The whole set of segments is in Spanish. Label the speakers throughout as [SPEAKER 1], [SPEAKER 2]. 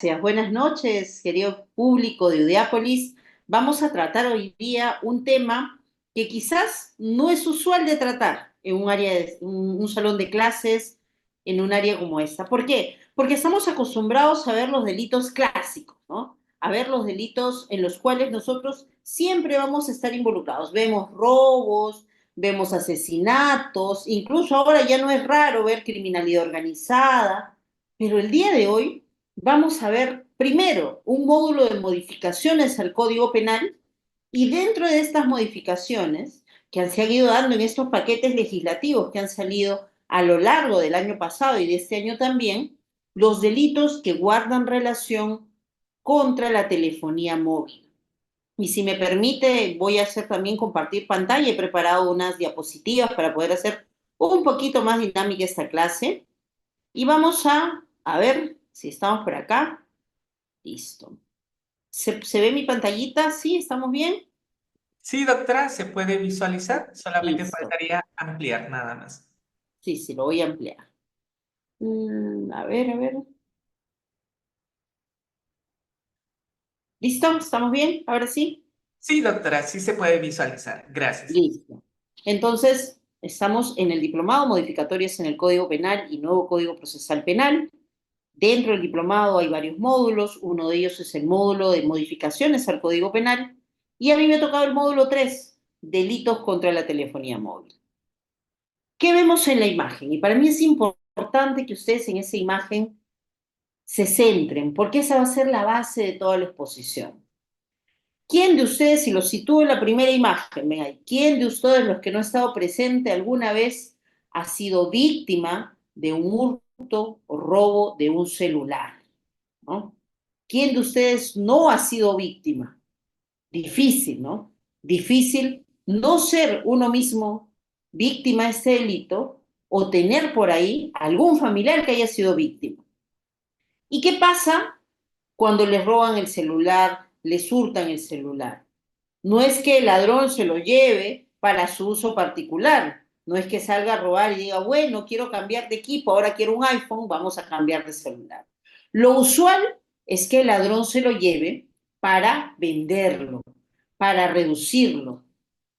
[SPEAKER 1] Gracias, buenas noches, querido público de Udeápolis. Vamos a tratar hoy día un tema que quizás no es usual de tratar en un área un salón de clases, en un área como esta. ¿Por qué? Porque estamos acostumbrados a ver los delitos clásicos, ¿no? A ver los delitos en los cuales nosotros siempre vamos a estar involucrados. Vemos robos, vemos asesinatos, incluso ahora ya no es raro ver criminalidad organizada, pero el día de hoy vamos a ver primero un módulo de modificaciones al Código Penal y dentro de estas modificaciones que se han ido dando en estos paquetes legislativos que han salido a lo largo del año pasado y de este año también, los delitos que guardan relación contra la telefonía móvil. Y si me permite, voy a hacer también compartir pantalla. He preparado unas diapositivas para poder hacer un poquito más dinámica esta clase. Y vamos a ver si estamos por acá. Listo. ¿Se ve mi pantallita? ¿Sí? ¿Estamos bien?
[SPEAKER 2] Sí, doctora, se puede visualizar, solamente
[SPEAKER 1] Listo.
[SPEAKER 2] faltaría ampliar nada más.
[SPEAKER 1] Sí, sí, lo voy a ampliar. A ver, a ver. ¿Listo? ¿Estamos bien? Ahora sí.
[SPEAKER 2] Sí, doctora, sí se puede visualizar. Gracias.
[SPEAKER 1] Listo. Entonces, estamos en el diplomado Modificatorias en el Código Penal y Nuevo Código Procesal Penal. Dentro del diplomado hay varios módulos. Uno de ellos es el módulo de modificaciones al Código Penal. Y a mí me ha tocado el módulo 3, delitos contra la telefonía móvil. ¿Qué vemos en la imagen? Y para mí es importante que ustedes en esa imagen se centren, porque esa va a ser la base de toda la exposición. ¿Quién de ustedes, si lo sitúo en la primera imagen, ven ahí, quién de ustedes, los que no ha estado presente alguna vez, ha sido víctima de un hurto o robo de un celular? ¿No? ¿Quién de ustedes no ha sido víctima? Difícil, ¿no? Difícil no ser uno mismo víctima de este delito o tener por ahí algún familiar que haya sido víctima. ¿Y qué pasa cuando les roban el celular, les hurtan el celular? No es que el ladrón se lo lleve para su uso particular, no es que salga a robar y diga, bueno, quiero cambiar de equipo, ahora quiero un iPhone, vamos a cambiar de celular. Lo usual es que el ladrón se lo lleve para venderlo, para reducirlo,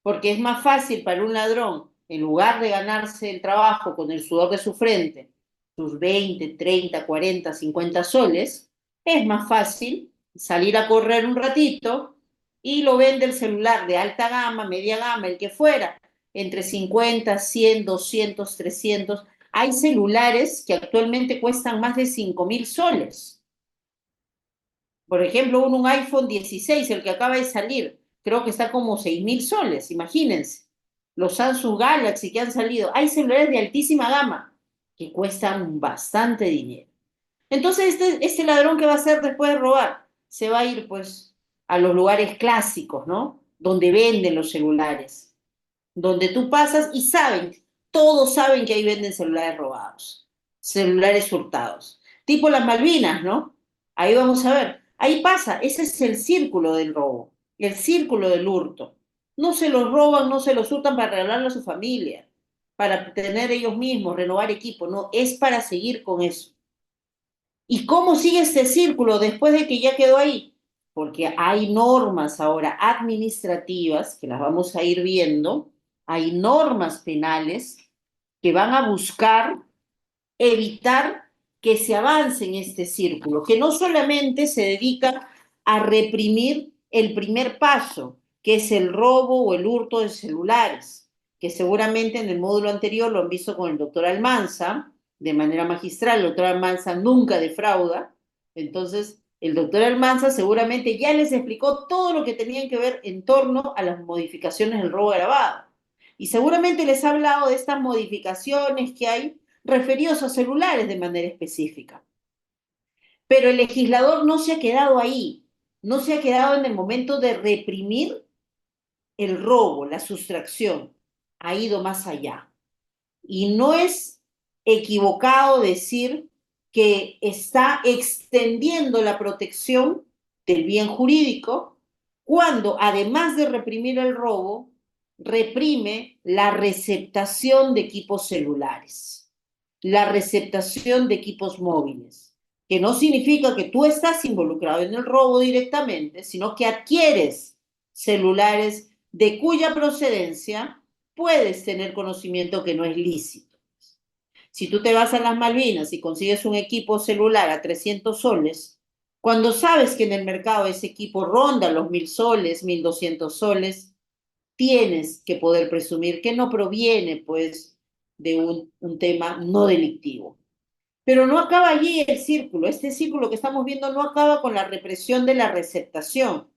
[SPEAKER 1] porque es más fácil para un ladrón, en lugar de ganarse el trabajo con el sudor de su frente, sus 20, 30, 40, 50 soles, es más fácil salir a correr un ratito y lo vende el celular de alta gama, media gama, el que fuera, entre 50, 100, 200, 300. Hay celulares que actualmente cuestan más de 5.000 soles. Por ejemplo, un iPhone 16, el que acaba de salir, creo que está como 6.000 soles, imagínense. Los Samsung Galaxy que han salido. Hay celulares de altísima gama que cuestan bastante dinero. Entonces, este ladrón, ¿qué va a hacer después de robar? Se va a ir, pues, a los lugares clásicos, ¿no? Donde venden los celulares, donde tú pasas y saben, todos saben que ahí venden celulares robados, celulares hurtados. Tipo las Malvinas, ¿no? Ahí vamos a ver. Ahí pasa, ese es el círculo del robo, el círculo del hurto. No se los roban, no se los hurtan para regalarlo a su familia, para tener ellos mismos, renovar equipo, no, es para seguir con eso. ¿Y cómo sigue este círculo después de que ya quedó ahí? Porque hay normas ahora administrativas, que las vamos a ir viendo, hay normas penales que van a buscar evitar que se avance en este círculo, que no solamente se dedica a reprimir el primer paso, que es el robo o el hurto de celulares, que seguramente en el módulo anterior lo han visto con el doctor Almanza, de manera magistral. El doctor Almanza nunca defrauda, entonces el doctor Almanza seguramente ya les explicó todo lo que tenían que ver en torno a las modificaciones del robo agravado. Y seguramente les ha hablado de estas modificaciones que hay referidos a celulares de manera específica. Pero el legislador no se ha quedado ahí, no se ha quedado en el momento de reprimir el robo, la sustracción, ha ido más allá. Y no es equivocado decir que está extendiendo la protección del bien jurídico cuando, además de reprimir el robo, reprime la receptación de equipos celulares, la receptación de equipos móviles. que no significa que tú estás involucrado en el robo directamente, sino que adquieres celulares de cuya procedencia puedes tener conocimiento que no es lícito. Si tú te vas a las Malvinas y consigues un equipo celular a 300 soles, cuando sabes que en el mercado ese equipo ronda los 1.000 soles, 1.200 soles, tienes que poder presumir que no proviene, pues, de un tema no delictivo. Pero no acaba allí el círculo. Este círculo que estamos viendo no acaba con la represión de la receptación,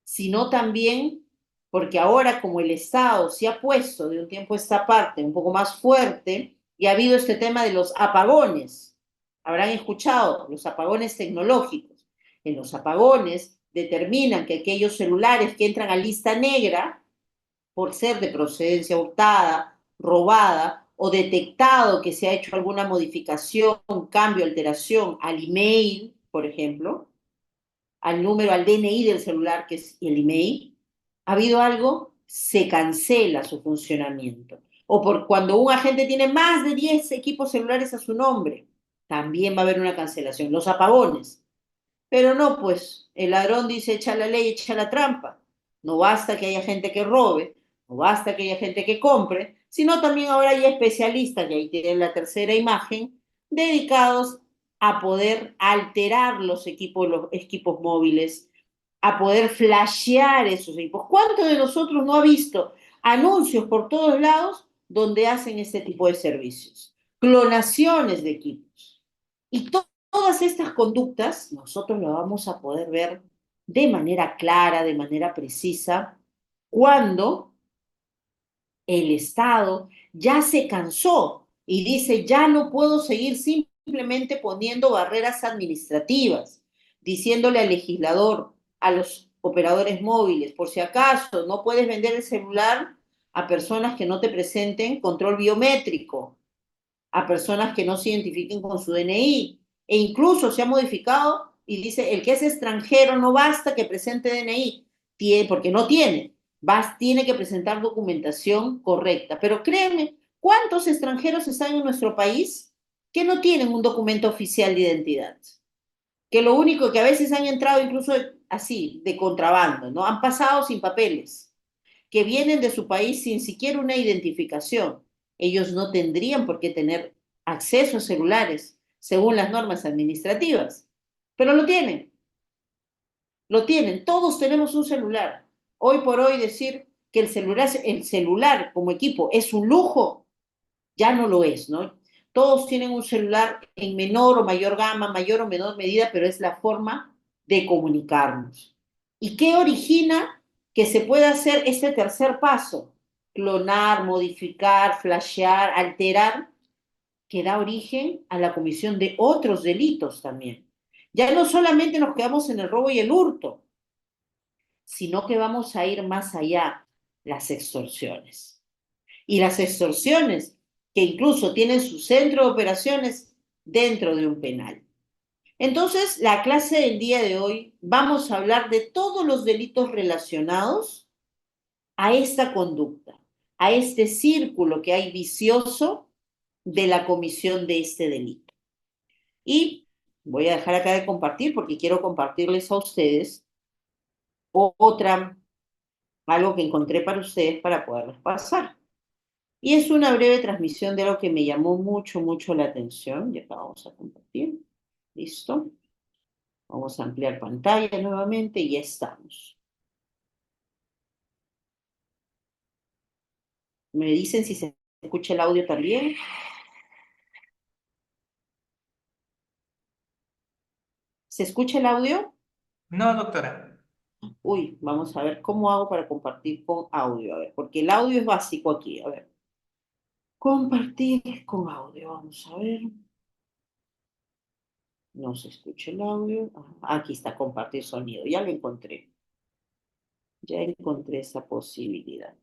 [SPEAKER 1] sino también porque ahora como el Estado se ha puesto de un tiempo a esta parte un poco más fuerte y ha habido este tema de los apagones, habrán escuchado los apagones tecnológicos. En los apagones determinan que aquellos celulares que entran a lista negra por ser de procedencia hurtada, robada o detectado que se ha hecho alguna modificación, cambio, alteración al email, por ejemplo, al número, al DNI del celular, que es el email, ha habido algo, se cancela su funcionamiento. O por cuando un agente tiene más de 10 equipos celulares a su nombre, también va a haber una cancelación. Los apagones. Pero no, pues el ladrón dice echa la ley, echa la trampa. No basta que haya gente que robe, no basta que haya gente que compre, sino también ahora hay especialistas, y ahí tienen la tercera imagen, dedicados a poder alterar los equipos móviles, a poder flashear esos equipos. ¿Cuántos de nosotros no ha visto anuncios por todos lados donde hacen este tipo de servicios? Clonaciones de equipos. Y todas estas conductas nosotros lo vamos a poder ver de manera clara, de manera precisa, cuando el Estado ya se cansó y dice, ya no puedo seguir simplemente poniendo barreras administrativas, diciéndole al legislador, a los operadores móviles, por si acaso no puedes vender el celular a personas que no te presenten control biométrico, a personas que no se identifiquen con su DNI, e incluso se ha modificado y dice, el que es extranjero no basta que presente DNI, porque no tiene, tiene que presentar documentación correcta. Pero créanme, ¿cuántos extranjeros están en nuestro país que no tienen un documento oficial de identidad? Que lo único que a veces han entrado incluso así, de contrabando, ¿no? Han pasado sin papeles, que vienen de su país sin siquiera una identificación. Ellos no tendrían por qué tener acceso a celulares según las normas administrativas, pero lo tienen, lo tienen. Todos tenemos un celular. Hoy por hoy decir que el celular como equipo es un lujo, ya no lo es, ¿no? Todos tienen un celular en menor o mayor gama, mayor o menor medida, pero es la forma de comunicarnos. ¿Y qué origina que se pueda hacer este tercer paso? Clonar, modificar, flashear, alterar, que da origen a la comisión de otros delitos también. Ya no solamente nos quedamos en el robo y el hurto, sino que vamos a ir más allá, las extorsiones. Y las extorsiones, que incluso tienen su centro de operaciones dentro de un penal. Entonces, la clase del día de hoy vamos a hablar de todos los delitos relacionados a esta conducta, a este círculo que hay vicioso de la comisión de este delito. Y voy a dejar acá de compartir porque quiero compartirles a ustedes otra, algo que encontré para ustedes para poderles pasar. Y es una breve transmisión de algo que me llamó mucho, mucho la atención. Y acá vamos a compartir. ¿Listo? Vamos a ampliar pantalla nuevamente y ya estamos. Me dicen si se escucha el audio también. ¿Se escucha el audio?
[SPEAKER 2] No, doctora.
[SPEAKER 1] Uy, vamos a ver cómo hago para compartir con audio. A ver, porque el audio es básico aquí. A ver. Compartir con audio. Vamos a ver. No se escucha el audio. Aquí está, compartir sonido. Ya lo encontré. Ya encontré esa posibilidad.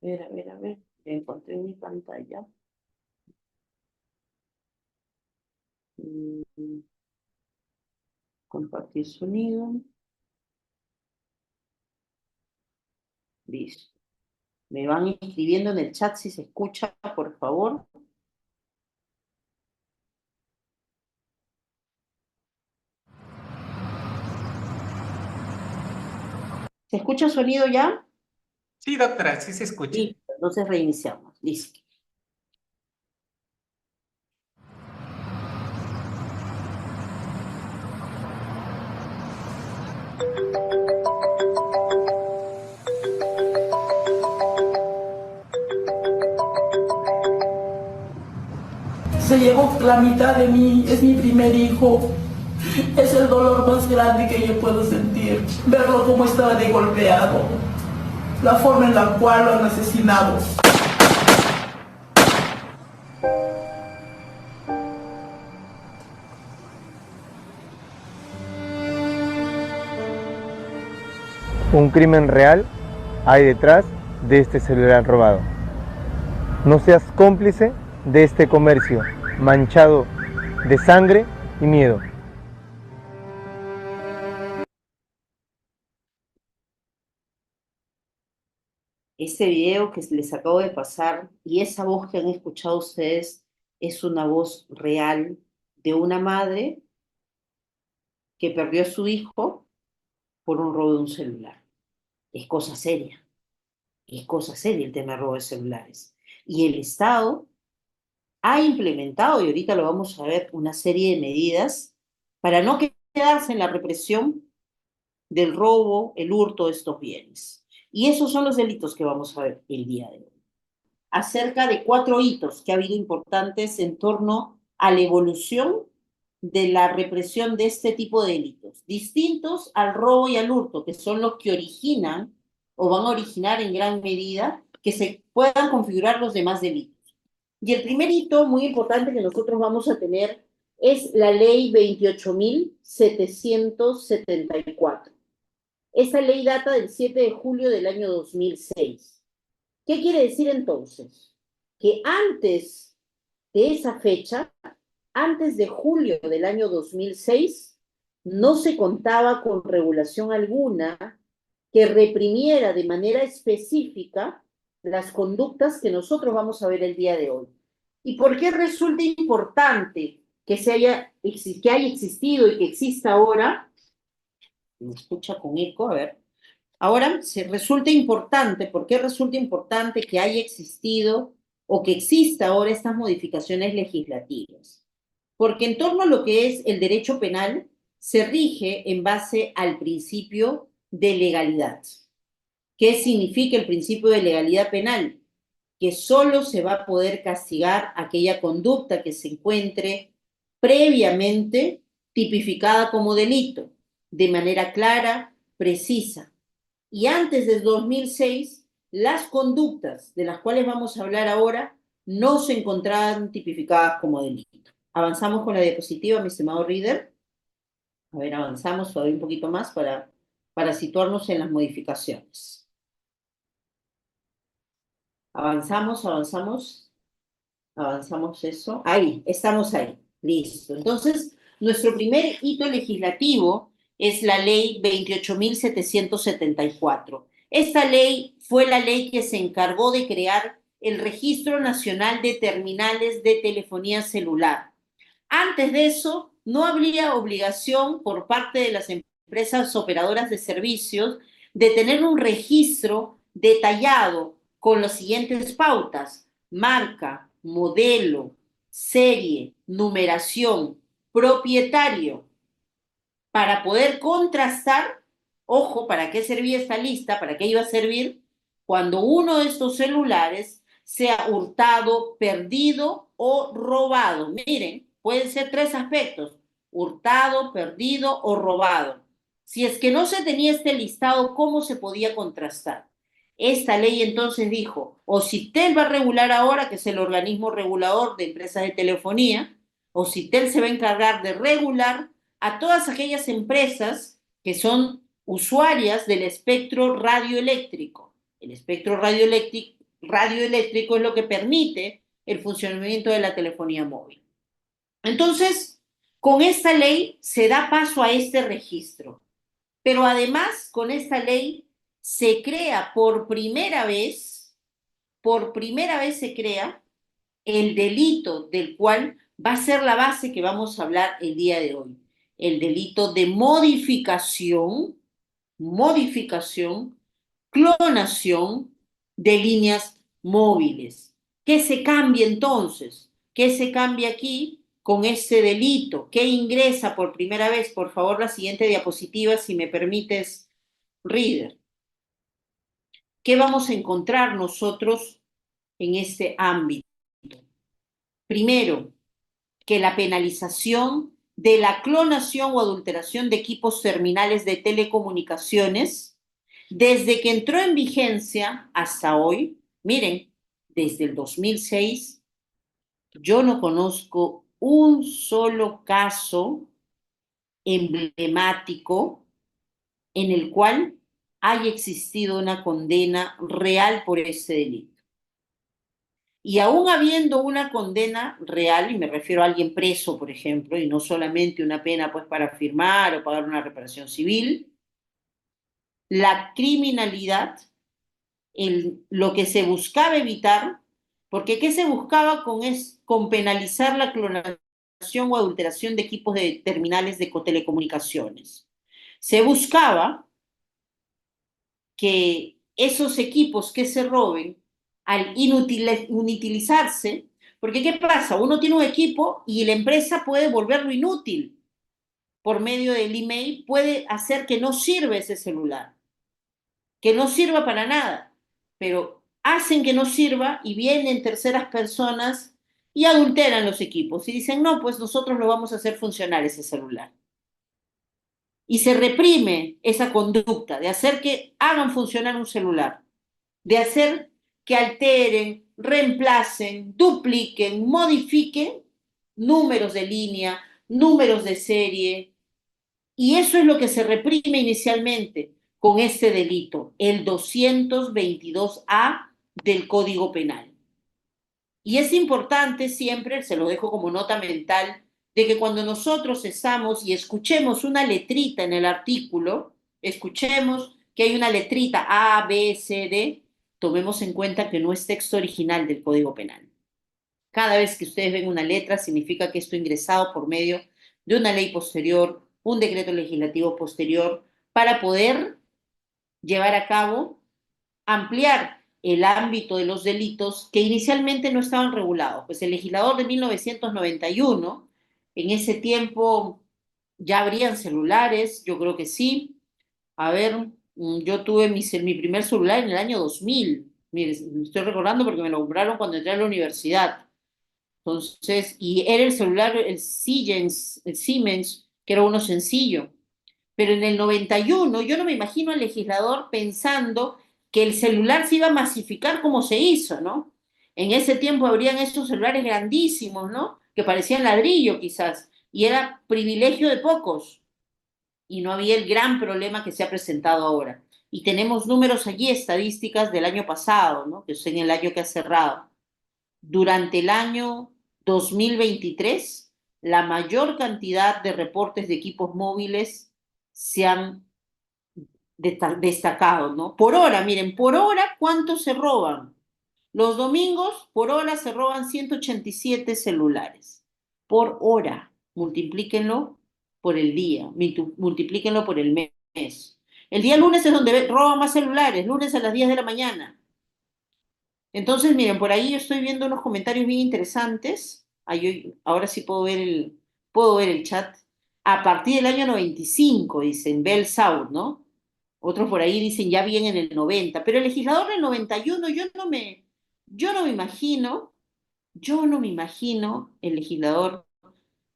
[SPEAKER 1] A ver, a ver, a ver. Ya encontré mi pantalla. Mm, Compartir sonido. Listo. Me van escribiendo en el chat si se escucha, por favor. ¿Se escucha el sonido ya?
[SPEAKER 2] Sí, doctora, sí se escucha.
[SPEAKER 1] Listo, entonces reiniciamos. Listo.
[SPEAKER 3] Se llevó la mitad de mí, es mi primer hijo. Es el dolor más grande que yo puedo sentir. Verlo como estaba de golpeado. La forma en la cual lo han asesinado.
[SPEAKER 4] Un crimen real hay detrás de este celular robado. No seas cómplice de este comercio manchado de sangre y miedo.
[SPEAKER 1] Este video que les acabo de pasar y esa voz que han escuchado ustedes es una voz real de una madre que perdió a su hijo por un robo de un celular. Es cosa seria, es cosa seria el tema de robo de celulares. Y el Estado ha implementado, y ahorita lo vamos a ver, una serie de medidas para no quedarse en la represión del robo, el hurto de estos bienes. Y esos son los delitos que vamos a ver el día de hoy. Acerca de 4 hitos que ha habido importantes en torno a la evolución de la represión de este tipo de delitos, distintos al robo y al hurto, que son los que originan o van a originar en gran medida que se puedan configurar los demás delitos. Y el primer hito muy importante que nosotros vamos a tener es la ley 28.774. Esa ley data del 7 de julio del año 2006. ¿Qué quiere decir entonces? Que antes de esa fecha, antes de julio del año 2006, no se contaba con regulación alguna que reprimiera de manera específica las conductas que nosotros vamos a ver el día de hoy. ¿Y por qué resulta importante que haya existido y que exista ahora? ¿Me escucha con eco? A ver. Ahora, resulta importante, ¿por qué resulta importante que haya existido o que exista ahora estas modificaciones legislativas? Porque en torno a lo que es el derecho penal, se rige en base al principio de legalidad. ¿Qué significa el principio de legalidad penal? Que solo se va a poder castigar aquella conducta que se encuentre previamente tipificada como delito, de manera clara, precisa. Y antes del 2006, las conductas de las cuales vamos a hablar ahora no se encontraban tipificadas como delito. Avanzamos con la diapositiva, mi estimado reader. A ver, avanzamos todavía un poquito más para situarnos en las modificaciones. Avanzamos, avanzamos, avanzamos eso. Ahí, estamos ahí. Listo. Entonces, nuestro primer hito legislativo es la ley 28.774. Esta ley fue la ley que se encargó de crear el Registro Nacional de Terminales de Telefonía Celular. Antes de eso, no habría obligación por parte de las empresas operadoras de servicios de tener un registro detallado con las siguientes pautas: marca, modelo, serie, numeración, propietario, para poder contrastar. Ojo, ¿para qué servía esta lista? ¿Para qué iba a servir? Cuando uno de estos celulares sea hurtado, perdido o robado. Miren, pueden ser 3 aspectos: hurtado, perdido o robado. Si es que no se tenía este listado, ¿cómo se podía contrastar? Esta ley entonces dijo: Ocitel va a regular ahora, que es el organismo regulador de empresas de telefonía. Ocitel se va a encargar de regular a todas aquellas empresas que son usuarias del espectro radioeléctrico. El espectro radioeléctrico es lo que permite el funcionamiento de la telefonía móvil. Entonces, con esta ley se da paso a este registro. Pero además, con esta ley se crea por primera vez se crea el delito del cual va a ser la base que vamos a hablar el día de hoy. El delito de modificación modificación, clonación de líneas móviles. ¿Qué se cambia entonces? ¿Qué se cambia aquí con este delito? ¿Qué ingresa por primera vez? Por favor, la siguiente diapositiva, si me permites, Reader. ¿Qué vamos a encontrar nosotros en este ámbito? Primero, que la penalización de la clonación o adulteración de equipos terminales de telecomunicaciones, desde que entró en vigencia hasta hoy, miren, desde el 2006, yo no conozco un solo caso emblemático en el cual haya existido una condena real por este delito. Y aún habiendo una condena real, y me refiero a alguien preso, por ejemplo, y no solamente una pena pues para firmar o pagar una reparación civil, la criminalidad, lo que se buscaba evitar, porque ¿qué se buscaba con penalizar la clonación o adulteración de equipos de terminales de telecomunicaciones? Se buscaba que esos equipos que se roben, al inutilizarse, porque ¿qué pasa? Uno tiene un equipo y la empresa puede volverlo inútil por medio del email, puede hacer que no sirva ese celular, que no sirva para nada, pero hacen que no sirva y vienen terceras personas y adulteran los equipos y dicen, no, pues nosotros lo vamos a hacer funcionar ese celular. Y se reprime esa conducta de hacer que hagan funcionar un celular, de hacer que alteren, reemplacen, dupliquen, modifiquen números de línea, números de serie. Y eso es lo que se reprime inicialmente con este delito, el 222A del Código Penal. Y es importante siempre, se lo dejo como nota mental, de que cuando nosotros cesamos y escuchemos una letrita en el artículo, escuchemos que hay una letrita A, B, C, D, tomemos en cuenta que no es texto original del Código Penal. Cada vez que ustedes ven una letra, significa que esto ingresado por medio de una ley posterior, un decreto legislativo posterior, para poder llevar a cabo, ampliar el ámbito de los delitos que inicialmente no estaban regulados. Pues el legislador de 1991, en ese tiempo ya habrían celulares, yo creo que sí. A ver, yo tuve mi primer celular en el año 2000. Mire, me estoy recordando porque me lo compraron cuando entré a la universidad. Entonces, y era el celular, el Siemens, que era uno sencillo. Pero en el 91 yo no me imagino al legislador pensando que el celular se iba a masificar como se hizo, ¿no? En ese tiempo habrían esos celulares grandísimos, ¿no? Que parecían ladrillo quizás, y era privilegio de pocos, y no había el gran problema que se ha presentado ahora. Y tenemos números allí, estadísticas del año pasado, ¿no? Que es en el año que ha cerrado. Durante el año 2023, la mayor cantidad de reportes de equipos móviles se han destacado, ¿no? Por hora, miren, por hora, ¿cuántos se roban? Los domingos, por hora, se roban 187 celulares. Por hora, multiplíquenlo por el día, multiplíquenlo por el mes. El día lunes es donde roban más celulares, lunes a las 10 de la mañana. Entonces, miren, por ahí yo estoy viendo unos comentarios bien interesantes. Ahora sí puedo ver el chat. A partir del año 95, dicen, Bell South, ¿no? Otros por ahí dicen ya bien en el 90. Pero el legislador del 91, yo no me imagino el legislador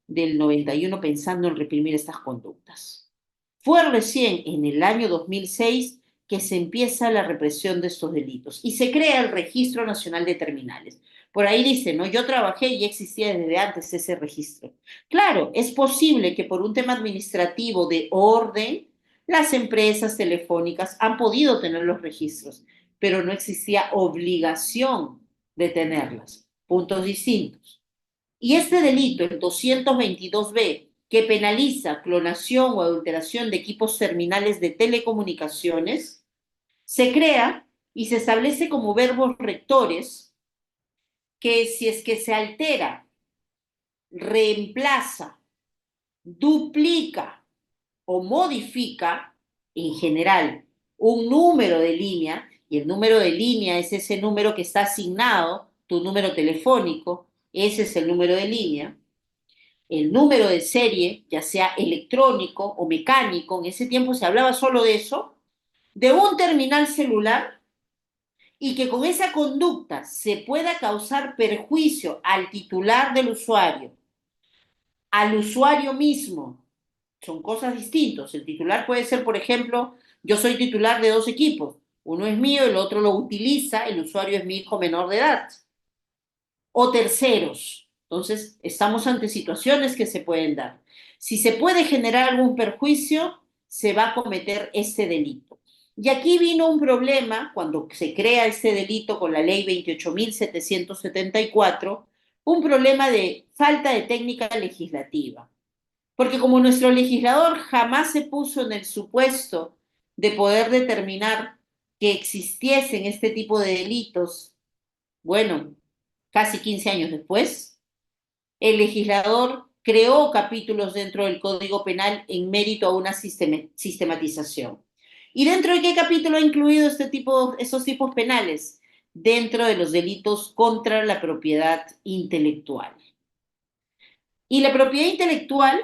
[SPEAKER 1] del 91 pensando en reprimir estas conductas. Fue recién en el año 2006 que se empieza la represión de estos delitos y se crea el Registro Nacional de Terminales. Por ahí dice, ¿no? Yo trabajé y existía desde antes ese registro. Claro, es posible que por un tema administrativo de orden, las empresas telefónicas han podido tener los registros, pero no existía obligación de tenerlas. Puntos distintos. Y este delito, el 222B, que penaliza clonación o adulteración de equipos terminales de telecomunicaciones, se crea y se establece como verbos rectores que si es que se altera, reemplaza, duplica o modifica en general un número de línea, y el número de línea es ese número que está asignado, tu número telefónico, ese es el número de línea. El número de serie, ya sea electrónico o mecánico, en ese tiempo se hablaba solo de eso, de un terminal celular, y que con esa conducta se pueda causar perjuicio al titular del usuario, al usuario mismo. Son cosas distintas. El titular puede ser, por ejemplo, yo soy titular de dos equipos. Uno es mío, el otro lo utiliza, el usuario es mi hijo menor de edad. O terceros. Entonces, estamos ante situaciones que se pueden dar. Si se puede generar algún perjuicio, se va a cometer este delito. Y aquí vino un problema cuando se crea este delito con la ley 28.774, un problema de falta de técnica legislativa. Porque como nuestro legislador jamás se puso en el supuesto de poder determinar que existiesen este tipo de delitos, bueno, casi 15 años después, el legislador creó capítulos dentro del Código Penal en mérito a una sistematización. ¿Y dentro de qué capítulo ha incluido esos tipos penales? Dentro de los delitos contra la propiedad intelectual. Y la propiedad intelectual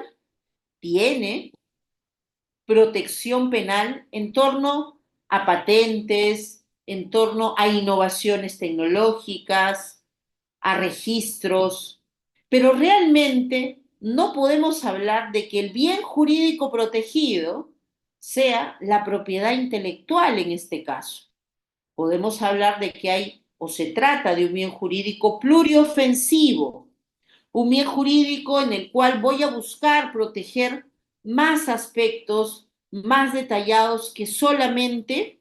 [SPEAKER 1] tiene protección penal en torno a patentes, en torno a innovaciones tecnológicas, a registros, pero realmente no podemos hablar de que el bien jurídico protegido sea la propiedad intelectual en este caso. Podemos hablar de que hay o se trata de un bien jurídico pluriofensivo, un bien jurídico en el cual voy a buscar proteger más aspectos más detallados que solamente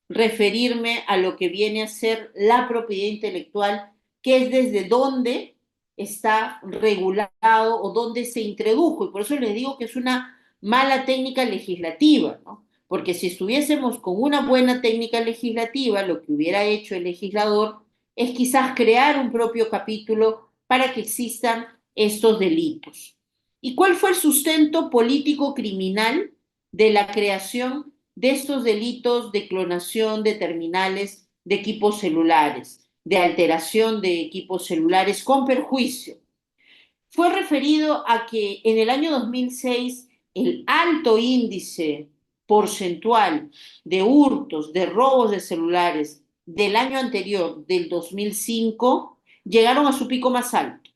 [SPEAKER 1] referirme a lo que viene a ser la propiedad intelectual, que es desde dónde está regulado o dónde se introdujo. Y por eso les digo que es una mala técnica legislativa, ¿no? Porque si estuviésemos con una buena técnica legislativa, lo que hubiera hecho el legislador es quizás crear un propio capítulo para que existan estos delitos. ¿Y cuál fue el sustento político criminal de la creación de estos delitos de clonación de terminales de equipos celulares, de alteración de equipos celulares con perjuicio? Fue referido a que en el año 2006 el alto índice porcentual de hurtos, de robos de celulares del año anterior, del 2005, llegaron a su pico más alto.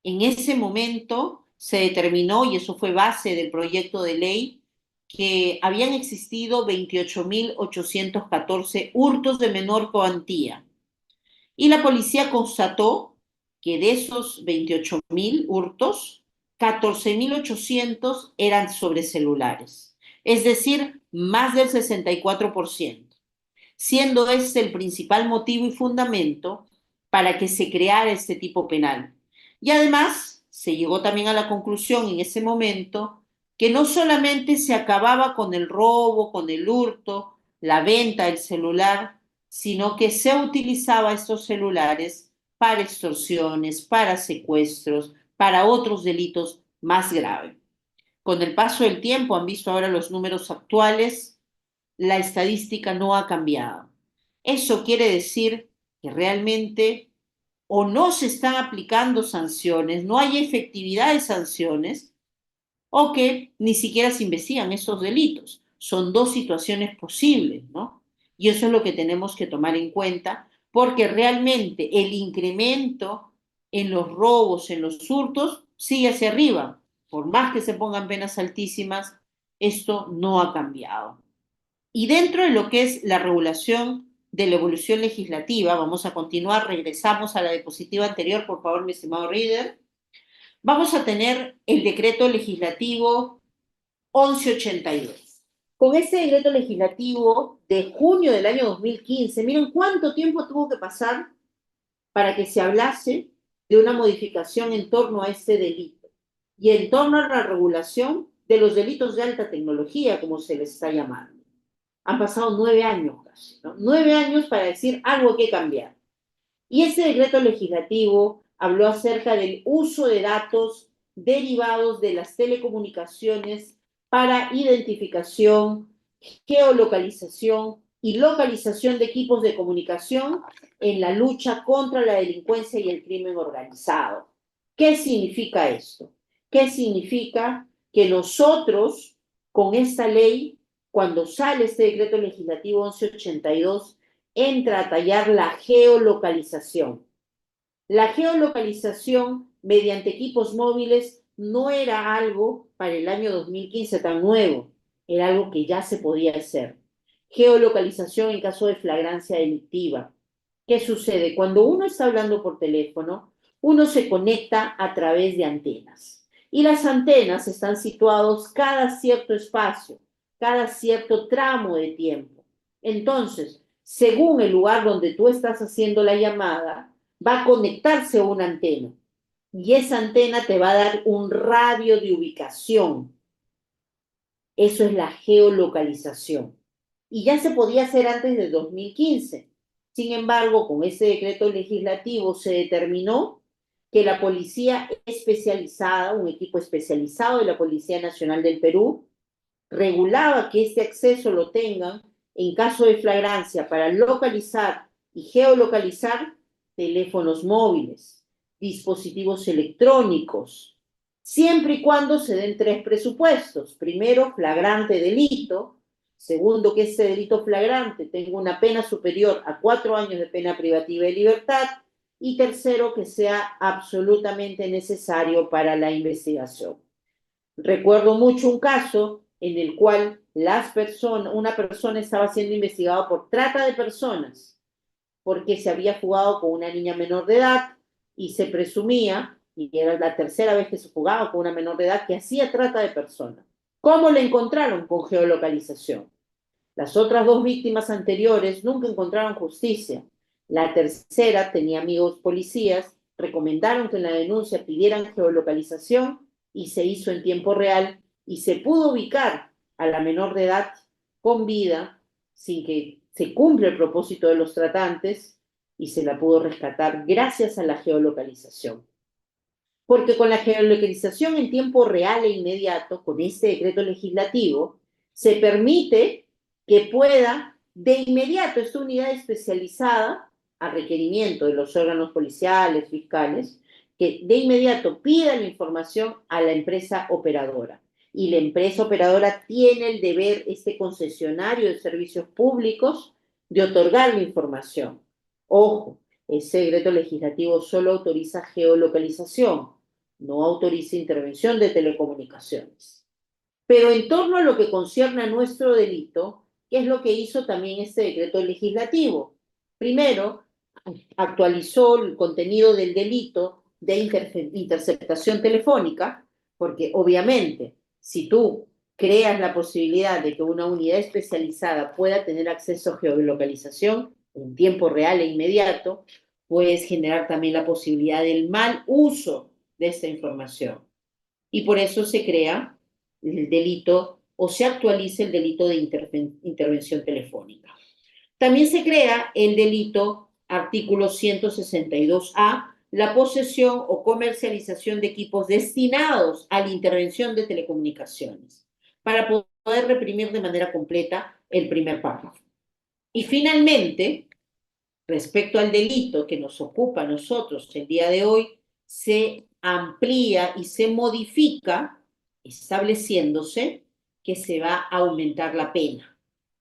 [SPEAKER 1] En ese momento se determinó, y eso fue base del proyecto de ley, que habían existido 28.814 hurtos de menor cuantía. Y la policía constató que de esos 28.000 hurtos, 14.800 eran sobre celulares, es decir, más del 64%, siendo este el principal motivo y fundamento para que se creara este tipo penal. Y además, se llegó también a la conclusión en ese momento que no solamente se acababa con el robo, con el hurto, la venta del celular, sino que se utilizaba estos celulares para extorsiones, para secuestros, para otros delitos más graves. Con el paso del tiempo, han visto ahora los números actuales, la estadística no ha cambiado. Eso quiere decir que realmente o no se están aplicando sanciones, no hay efectividad de sanciones, o que ni siquiera se investigan estos delitos. Son dos situaciones posibles, ¿no? Y eso es lo que tenemos que tomar en cuenta, porque realmente el incremento en los robos, en los hurtos, sigue hacia arriba. Por más que se pongan penas altísimas, esto no ha cambiado. Y dentro de lo que es la regulación de la evolución legislativa, vamos a continuar, regresamos a la diapositiva anterior, por favor, mi estimado Reader. Vamos a tener el decreto legislativo 1182. Con este decreto legislativo de junio del año 2015, miren cuánto tiempo tuvo que pasar para que se hablase de una modificación en torno a este delito y en torno a la regulación de los delitos de alta tecnología, como se les está llamando. Han pasado 9 años casi, ¿no? 9 años para decir algo hay que cambiar. Y ese decreto legislativo habló acerca del uso de datos derivados de las telecomunicaciones para identificación, geolocalización y localización de equipos de comunicación en la lucha contra la delincuencia y el crimen organizado. ¿Qué significa esto? ¿Qué significa que nosotros, con esta ley, cuando sale este decreto legislativo 1182, entra a tallar la geolocalización? La geolocalización mediante equipos móviles no era algo para el año 2015 tan nuevo, era algo que ya se podía hacer. Geolocalización en caso de flagrancia delictiva. ¿Qué sucede? Cuando uno está hablando por teléfono, uno se conecta a través de antenas. Y las antenas están situadas cada cierto espacio, cada cierto tramo de tiempo. Entonces, según el lugar donde tú estás haciendo la llamada, va a conectarse a una antena y esa antena te va a dar un radio de ubicación. Eso es la geolocalización. Y ya se podía hacer antes de 2015. Sin embargo, con ese decreto legislativo se determinó que la policía especializada, un equipo especializado de la Policía Nacional del Perú, regulaba que este acceso lo tengan en caso de flagrancia para localizar y geolocalizar teléfonos móviles, dispositivos electrónicos, siempre y cuando se den tres presupuestos. Primero, flagrante delito. Segundo, que ese delito flagrante tenga una pena superior a 4 años de pena privativa de libertad. Y tercero, que sea absolutamente necesario para la investigación. Recuerdo mucho un caso en el cual una persona estaba siendo investigada por trata de personas porque se había fugado con una niña menor de edad y se presumía, y era la tercera vez que se fugaba con una menor de edad, que hacía trata de personas. ¿Cómo le encontraron? Con geolocalización. Las otras dos víctimas anteriores nunca encontraron justicia. La tercera tenía amigos policías, recomendaron que en la denuncia pidieran geolocalización y se hizo en tiempo real y se pudo ubicar a la menor de edad con vida sin que se cumpla el propósito de los tratantes y se la pudo rescatar gracias a la geolocalización. Porque con la geolocalización en tiempo real e inmediato, con este decreto legislativo, se permite que pueda de inmediato esta unidad especializada, a requerimiento de los órganos policiales, fiscales, que de inmediato pida la información a la empresa operadora. Y la empresa operadora tiene el deber, este concesionario de servicios públicos, de otorgar la información. Ojo, ese decreto legislativo solo autoriza geolocalización, no autoriza intervención de telecomunicaciones. Pero en torno a lo que concierne a nuestro delito, ¿qué es lo que hizo también este decreto legislativo? Primero, actualizó el contenido del delito de interceptación telefónica, porque obviamente, si tú creas la posibilidad de que una unidad especializada pueda tener acceso a geolocalización en tiempo real e inmediato, puedes generar también la posibilidad del mal uso de esta información. Y por eso se crea el delito o se actualiza el delito de intervención telefónica. También se crea el delito artículo 162A, la posesión o comercialización de equipos destinados a la intervención de telecomunicaciones, para poder reprimir de manera completa el primer párrafo. Y finalmente, respecto al delito que nos ocupa a nosotros el día de hoy, se amplía y se modifica, estableciéndose que se va a aumentar la pena.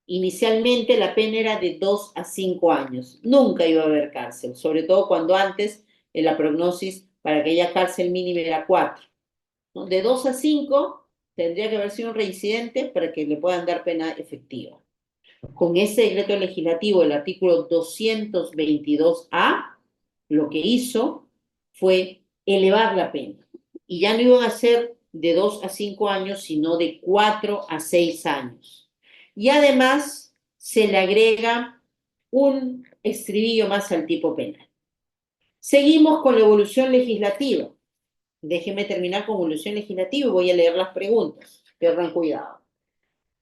[SPEAKER 1] Inicialmente la pena era de 2 a 5 años. Nunca iba a haber cárcel, sobre todo cuando antes en la prognosis para aquella cárcel mínima era 4. ¿No? De 2 a 5 tendría que haber sido un reincidente para que le puedan dar pena efectiva. Con ese decreto legislativo, el artículo 222A, lo que hizo fue elevar la pena. Y ya no iban a ser de 2 a 5 años, sino de 4 a 6 años. Y además se le agrega un estribillo más al tipo penal. Seguimos con la evolución legislativa. Déjenme terminar con evolución legislativa y voy a leer las preguntas. Pierdan cuidado.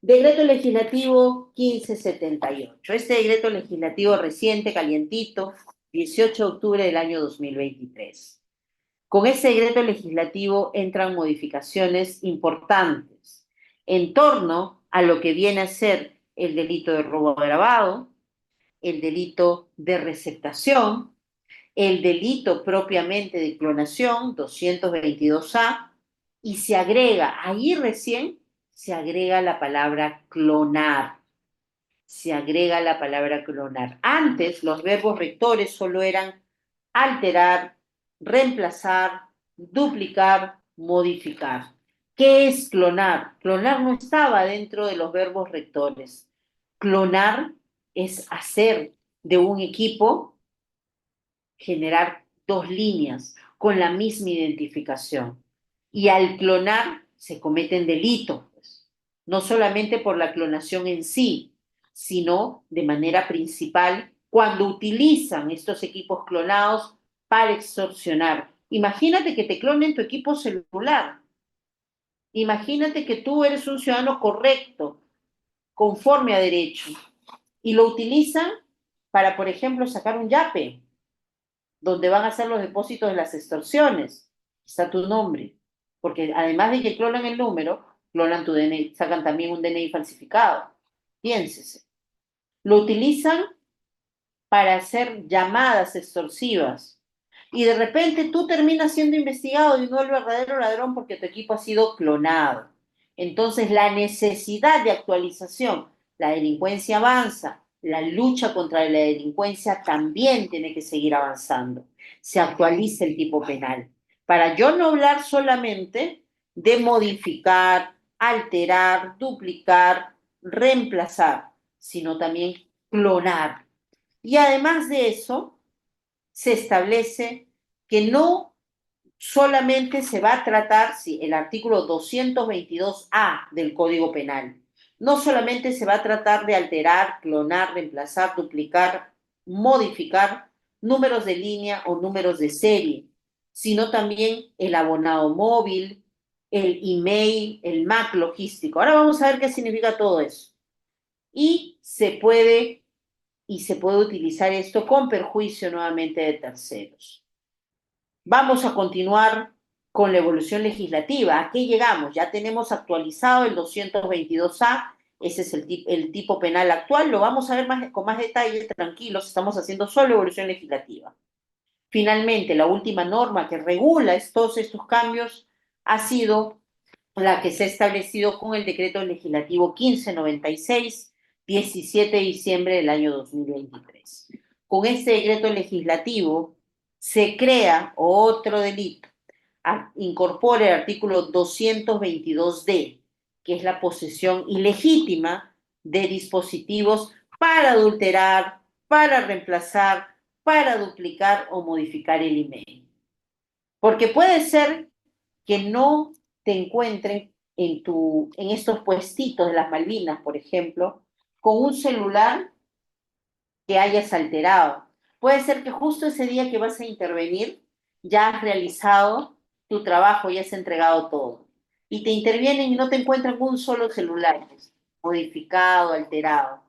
[SPEAKER 1] Decreto legislativo 1578. Este decreto legislativo reciente, calientito, 18 de octubre del año 2023. Con este decreto legislativo entran modificaciones importantes en torno a lo que viene a ser el delito de robo agravado, el delito de receptación, el delito propiamente de clonación, 222A, y se agrega, ahí recién se agrega la palabra clonar. Se agrega la palabra clonar. Antes los verbos rectores solo eran alterar, reemplazar, duplicar, modificar. ¿Qué es clonar? Clonar no estaba dentro de los verbos rectores. Clonar es hacer de un equipo, generar dos líneas con la misma identificación. Y al clonar se cometen delitos, pues. No solamente por la clonación en sí, sino de manera principal cuando utilizan estos equipos clonados para extorsionar. Imagínate que te clonen tu equipo celular. Imagínate que tú eres un ciudadano correcto, conforme a derecho, y lo utilizan para, por ejemplo, sacar un yape, donde van a hacer los depósitos de las extorsiones. Está tu nombre. Porque además de que clonan el número, clonan tu DNI, sacan también un DNI falsificado. Piénsese. Lo utilizan para hacer llamadas extorsivas. Y de repente tú terminas siendo investigado y no el verdadero ladrón porque tu equipo ha sido clonado. Entonces la necesidad de actualización, la delincuencia avanza, la lucha contra la delincuencia también tiene que seguir avanzando. Se actualiza el tipo penal. Para yo no hablar solamente de modificar, alterar, duplicar, reemplazar, sino también clonar. Y además de eso, se establece que no solamente se va a tratar, sí, el artículo 222A del Código Penal, no solamente se va a tratar de alterar, clonar, reemplazar, duplicar, modificar números de línea o números de serie, sino también el abonado móvil, el email, el MAC logístico. Ahora vamos a ver qué significa todo eso. Y se puede utilizar esto con perjuicio nuevamente de terceros. Vamos a continuar con la evolución legislativa. ¿A qué llegamos? Ya tenemos actualizado el 222A, ese es el tipo penal actual, lo vamos a ver con más detalle, tranquilos, estamos haciendo solo evolución legislativa. Finalmente, la última norma que regula todos estos cambios ha sido la que se ha establecido con el decreto legislativo 1596, 17 de diciembre del año 2023. Con este decreto legislativo se crea otro delito, incorpora el artículo 222D, que es la posesión ilegítima de dispositivos para adulterar, para reemplazar, para duplicar o modificar el email. Porque puede ser que no te encuentren en estos puestitos de las Malvinas, por ejemplo, con un celular que hayas alterado. Puede ser que justo ese día que vas a intervenir ya has realizado tu trabajo, ya has entregado todo. Y te intervienen y no te encuentran un solo celular modificado, alterado.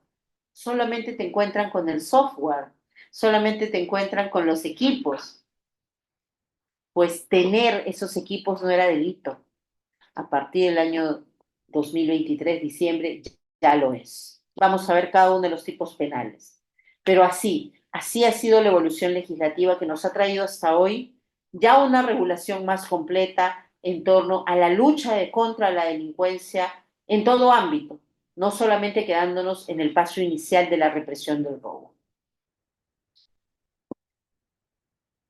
[SPEAKER 1] Solamente te encuentran con el software, solamente te encuentran con los equipos. Pues tener esos equipos no era delito. A partir del año 2023, diciembre, ya lo es. Vamos a ver cada uno de los tipos penales. Pero así ha sido la evolución legislativa que nos ha traído hasta hoy ya una regulación más completa en torno a la lucha contra la delincuencia en todo ámbito, no solamente quedándonos en el paso inicial de la represión del robo.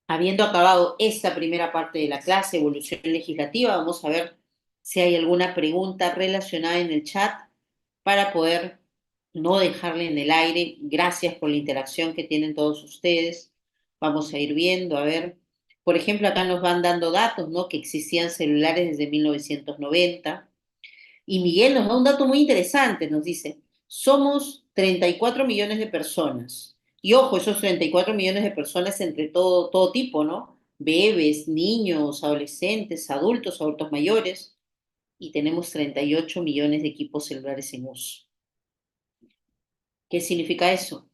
[SPEAKER 1] Habiendo acabado esta primera parte de la clase, evolución legislativa, vamos a ver si hay alguna pregunta relacionada en el chat para poder no dejarle en el aire. Gracias por la interacción que tienen todos ustedes. Vamos a ir viendo, a ver. Por ejemplo, acá nos van dando datos, ¿no? Que existían celulares desde 1990. Y Miguel nos da un dato muy interesante, nos dice, somos 34 millones de personas. Y ojo, esos 34 millones de personas entre todo tipo, ¿no? Bebés, niños, adolescentes, adultos mayores. Y tenemos 38 millones de equipos celulares en uso. ¿Qué significa eso?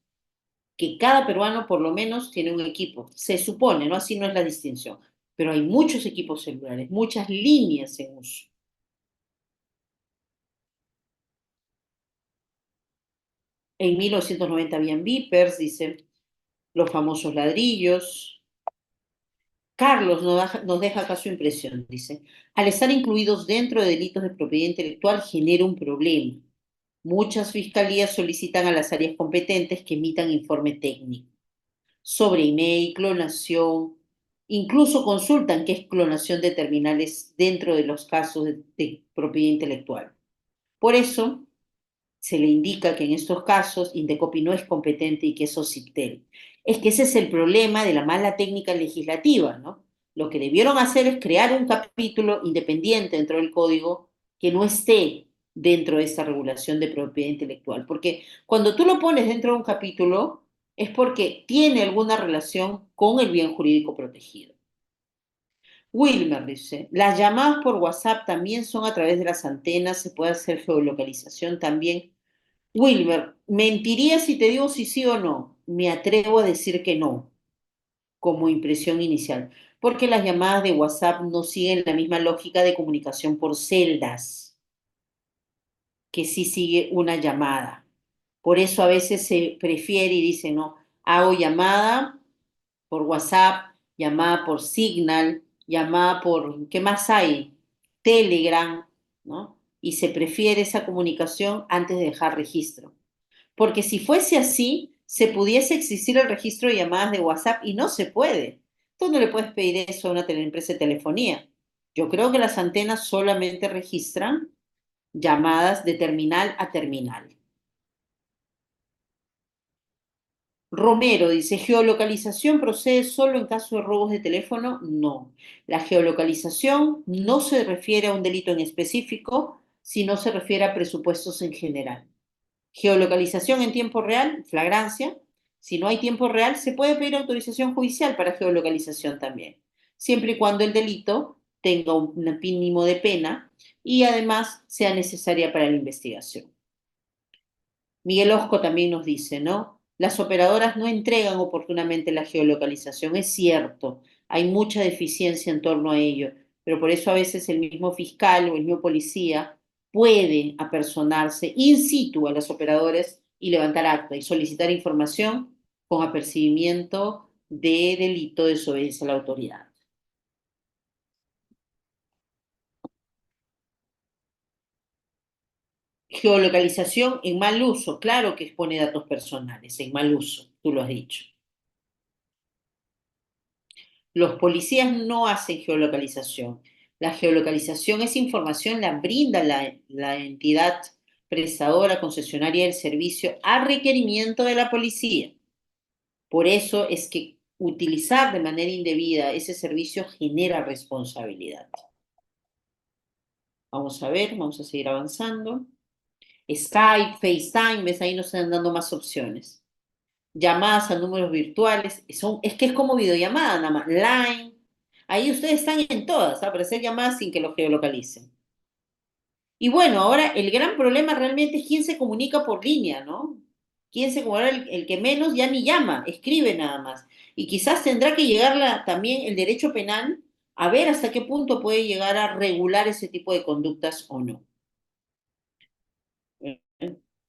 [SPEAKER 1] Que cada peruano por lo menos tiene un equipo. Se supone, ¿no? Así no es la distinción. Pero hay muchos equipos celulares, muchas líneas en uso. En 1990 habían beepers, dice, los famosos ladrillos. Carlos nos deja acá su impresión, dice. Al estar incluidos dentro de delitos de propiedad intelectual genera un problema. Muchas fiscalías solicitan a las áreas competentes que emitan informe técnico sobre email, clonación, incluso consultan qué es clonación de terminales dentro de los casos de propiedad intelectual. Por eso se le indica que en estos casos Indecopi no es competente y que es OCIPTEL. Es que ese es el problema de la mala técnica legislativa, ¿no? Lo que debieron hacer es crear un capítulo independiente dentro del código que no esté dentro de esta regulación de propiedad intelectual. Porque cuando tú lo pones dentro de un capítulo es porque tiene alguna relación con el bien jurídico protegido. Wilmer dice, las llamadas por WhatsApp también son a través de las antenas, se puede hacer geolocalización también. Wilmer, mentiría si te digo si sí o no. Me atrevo a decir que no, como impresión inicial, porque las llamadas de WhatsApp no siguen la misma lógica de comunicación por celdas, que sí sigue una llamada. Por eso a veces se prefiere y dice, no, hago llamada por WhatsApp, llamada por Signal, llamada por, ¿qué más hay? Telegram, ¿no? Y se prefiere esa comunicación antes de dejar registro. Porque si fuese así, se pudiese existir el registro de llamadas de WhatsApp y no se puede. Tú no le puedes pedir eso a una empresa de telefonía. Yo creo que las antenas solamente registran llamadas de terminal a terminal. Romero dice, ¿geolocalización procede solo en caso de robos de teléfono? No. La geolocalización no se refiere a un delito en específico, sino se refiere a presupuestos en general. Geolocalización en tiempo real, flagrancia. Si no hay tiempo real, se puede pedir autorización judicial para geolocalización también, siempre y cuando el delito tenga un mínimo de pena y además sea necesaria para la investigación. Miguel Osco también nos dice, ¿no? Las operadoras no entregan oportunamente la geolocalización, es cierto, hay mucha deficiencia en torno a ello, pero por eso a veces el mismo fiscal o el mismo policía puede apersonarse in situ a los operadores y levantar acta y solicitar información con apercibimiento de delito de desobediencia a la autoridad. Geolocalización en mal uso, claro que expone datos personales, en mal uso, tú lo has dicho. Los policías no hacen geolocalización. La geolocalización, esa información la brinda la entidad prestadora, concesionaria del servicio a requerimiento de la policía. Por eso es que utilizar de manera indebida ese servicio genera responsabilidad. Vamos a ver, vamos a seguir avanzando. Skype, FaceTime, ves, ahí nos están dando más opciones. Llamadas a números virtuales, es que es como videollamada nada más, Line. Ahí ustedes están en todas, para hacer llamadas sin que los geolocalicen. Y bueno, ahora el gran problema realmente es quién se comunica por línea, ¿no? Quién se comunica, el que menos ya ni llama, escribe nada más. Y quizás tendrá que llegar también el derecho penal a ver hasta qué punto puede llegar a regular ese tipo de conductas o no.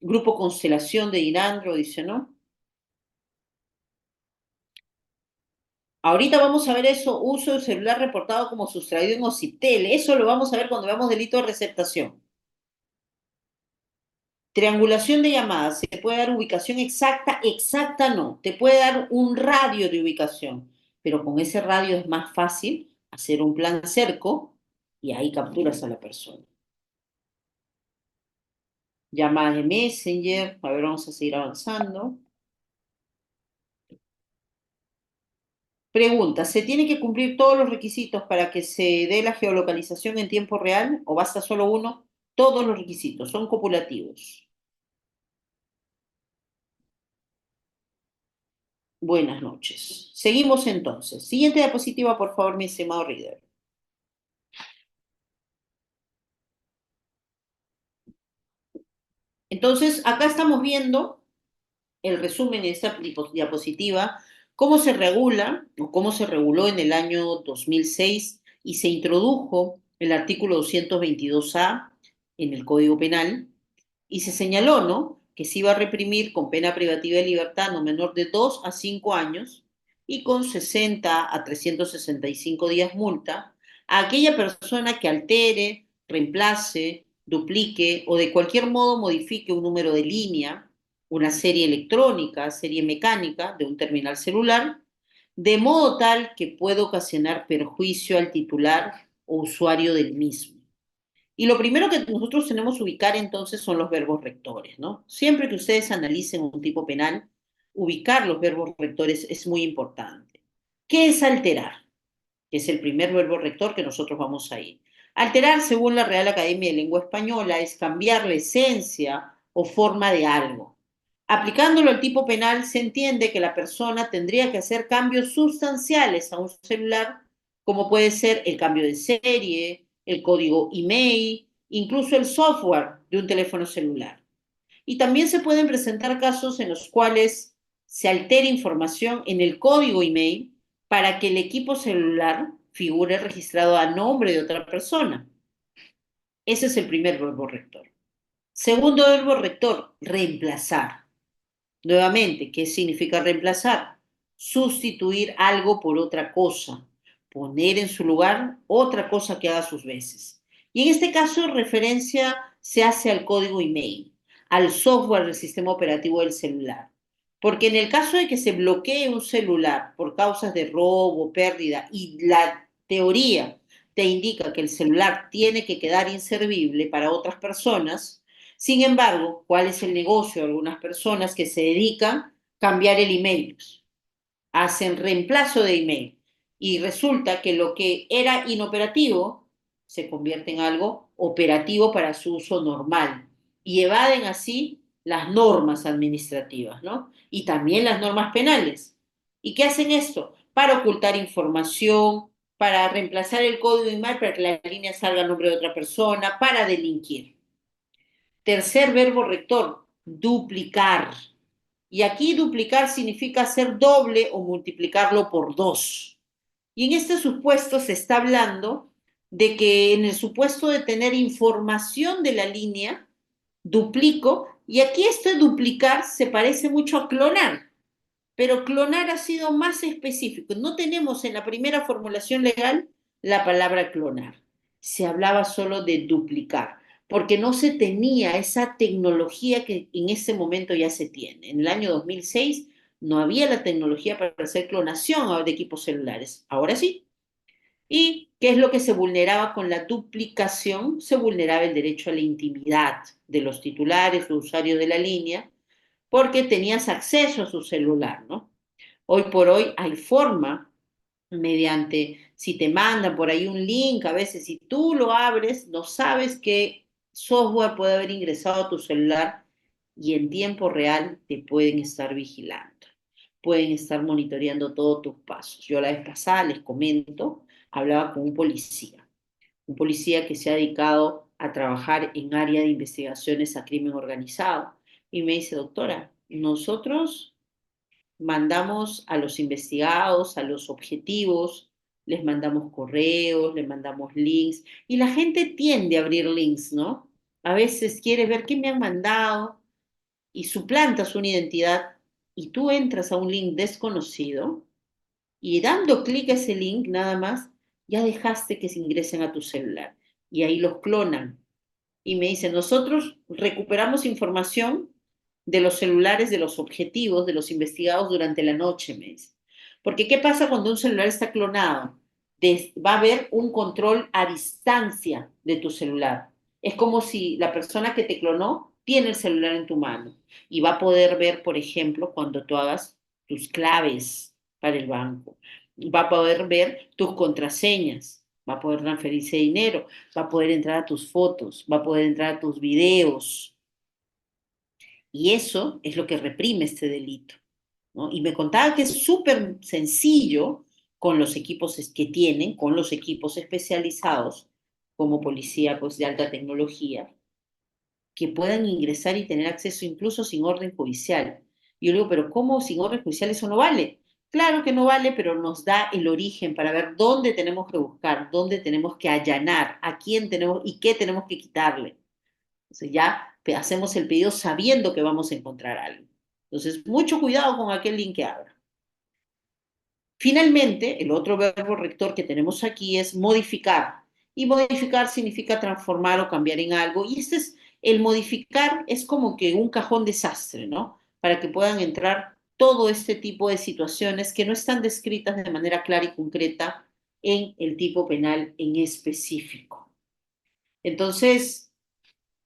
[SPEAKER 1] Grupo Constelación de Irandro dice, ¿no? Ahorita vamos a ver eso, uso del celular reportado como sustraído en OCIPTEL. Eso lo vamos a ver cuando veamos delito de receptación. Triangulación de llamadas. ¿Se puede dar ubicación exacta? Exacta no. Te puede dar un radio de ubicación, pero con ese radio es más fácil hacer un plan cerco y ahí capturas a la persona. Llamadas de Messenger. A ver, vamos a seguir avanzando. Pregunta, ¿se tienen que cumplir todos los requisitos para que se dé la geolocalización en tiempo real o basta solo uno? Todos los requisitos son copulativos. Buenas noches. Seguimos entonces. Siguiente diapositiva, por favor, mi estimado Reader. Entonces, acá estamos viendo el resumen de esta diapositiva, cómo se regula o cómo se reguló en el año 2006 y se introdujo el artículo 222A en el Código Penal y se señaló, ¿no? que se iba a reprimir con pena privativa de libertad no menor de 2 a 5 años y con 60 a 365 días multa a aquella persona que altere, reemplace, duplique o de cualquier modo modifique un número de línea, una serie electrónica, serie mecánica de un terminal celular, de modo tal que pueda ocasionar perjuicio al titular o usuario del mismo. Y lo primero que nosotros tenemos que ubicar entonces son los verbos rectores, ¿no? Siempre que ustedes analicen un tipo penal, ubicar los verbos rectores es muy importante. ¿Qué es alterar? Que es el primer verbo rector que nosotros vamos a ir. Alterar, según la Real Academia de Lengua Española, es cambiar la esencia o forma de algo. Aplicándolo al tipo penal, se entiende que la persona tendría que hacer cambios sustanciales a un celular, como puede ser el cambio de serie, el código email, incluso el software de un teléfono celular. Y también se pueden presentar casos en los cuales se altera información en el código email para que el equipo celular figure registrado a nombre de otra persona. Ese es el primer verbo rector. Segundo verbo rector, reemplazar. Nuevamente, ¿qué significa reemplazar? Sustituir algo por otra cosa, poner en su lugar otra cosa que haga sus veces. Y en este caso, referencia se hace al código email, al software del sistema operativo del celular. Porque en el caso de que se bloquee un celular por causas de robo, pérdida, y la teoría te indica que el celular tiene que quedar inservible para otras personas, sin embargo, ¿cuál es el negocio de algunas personas que se dedican a cambiar el email? Hacen reemplazo de email y resulta que lo que era inoperativo se convierte en algo operativo para su uso normal y evaden así las normas administrativas, ¿no? Y también las normas penales. ¿Y qué hacen esto? Para ocultar información, para reemplazar el código email para que la línea salga a nombre de otra persona, para delinquir. Tercer verbo rector, duplicar. Y aquí duplicar significa hacer doble o multiplicarlo por 2. Y en este supuesto se está hablando de que en el supuesto de tener información de la línea, duplico, y aquí esto de duplicar se parece mucho a clonar, pero clonar ha sido más específico. No tenemos en la primera formulación legal la palabra clonar. Se hablaba solo de duplicar, porque no se tenía esa tecnología que en ese momento ya se tiene. En el año 2006 no había la tecnología para hacer clonación de equipos celulares. Ahora sí. ¿Y qué es lo que se vulneraba con la duplicación? Se vulneraba el derecho a la intimidad de los titulares o usuarios de la línea, porque tenías acceso a su celular, ¿no? Hoy por hoy hay forma, mediante, si te mandan por ahí un link, a veces si tú lo abres, no sabes qué software puede haber ingresado a tu celular y en tiempo real te pueden estar vigilando, pueden estar monitoreando todos tus pasos. Yo la vez pasada, les comento, hablaba con un policía que se ha dedicado a trabajar en área de investigaciones a crimen organizado. Y me dice, doctora, nosotros mandamos a los investigados, a los objetivos, les mandamos correos, les mandamos links, y la gente tiende a abrir links, ¿no? A veces quiere ver qué me han mandado y suplantas una identidad y tú entras a un link desconocido y dando clic a ese link nada más, ya dejaste que se ingresen a tu celular y ahí los clonan. Y me dicen, nosotros recuperamos información de los celulares, de los objetivos, de los investigados durante la noche, me dice. Porque ¿qué pasa cuando un celular está clonado? Va a haber un control a distancia de tu celular. Es como si la persona que te clonó tiene el celular en tu mano y va a poder ver, por ejemplo, cuando tú hagas tus claves para el banco. Va a poder ver tus contraseñas, va a poder transferirse dinero, va a poder entrar a tus fotos, va a poder entrar a tus videos. Y eso es lo que reprime este delito, ¿no? Y me contaba que es súper sencillo con los equipos que tienen, con los equipos especializados, como policía pues, de alta tecnología, que puedan ingresar y tener acceso incluso sin orden judicial. Y yo digo, pero ¿cómo sin orden judicial eso no vale? Claro que no vale, pero nos da el origen para ver dónde tenemos que buscar, dónde tenemos que allanar, a quién tenemos y qué tenemos que quitarle. Entonces ya hacemos el pedido sabiendo que vamos a encontrar algo. Entonces, mucho cuidado con aquel link que abra. Finalmente, el otro verbo rector que tenemos aquí es modificar. Y modificar significa transformar o cambiar en algo. Y el modificar es como que un cajón desastre, ¿no? Para que puedan entrar todo este tipo de situaciones que no están descritas de manera clara y concreta en el tipo penal en específico. Entonces,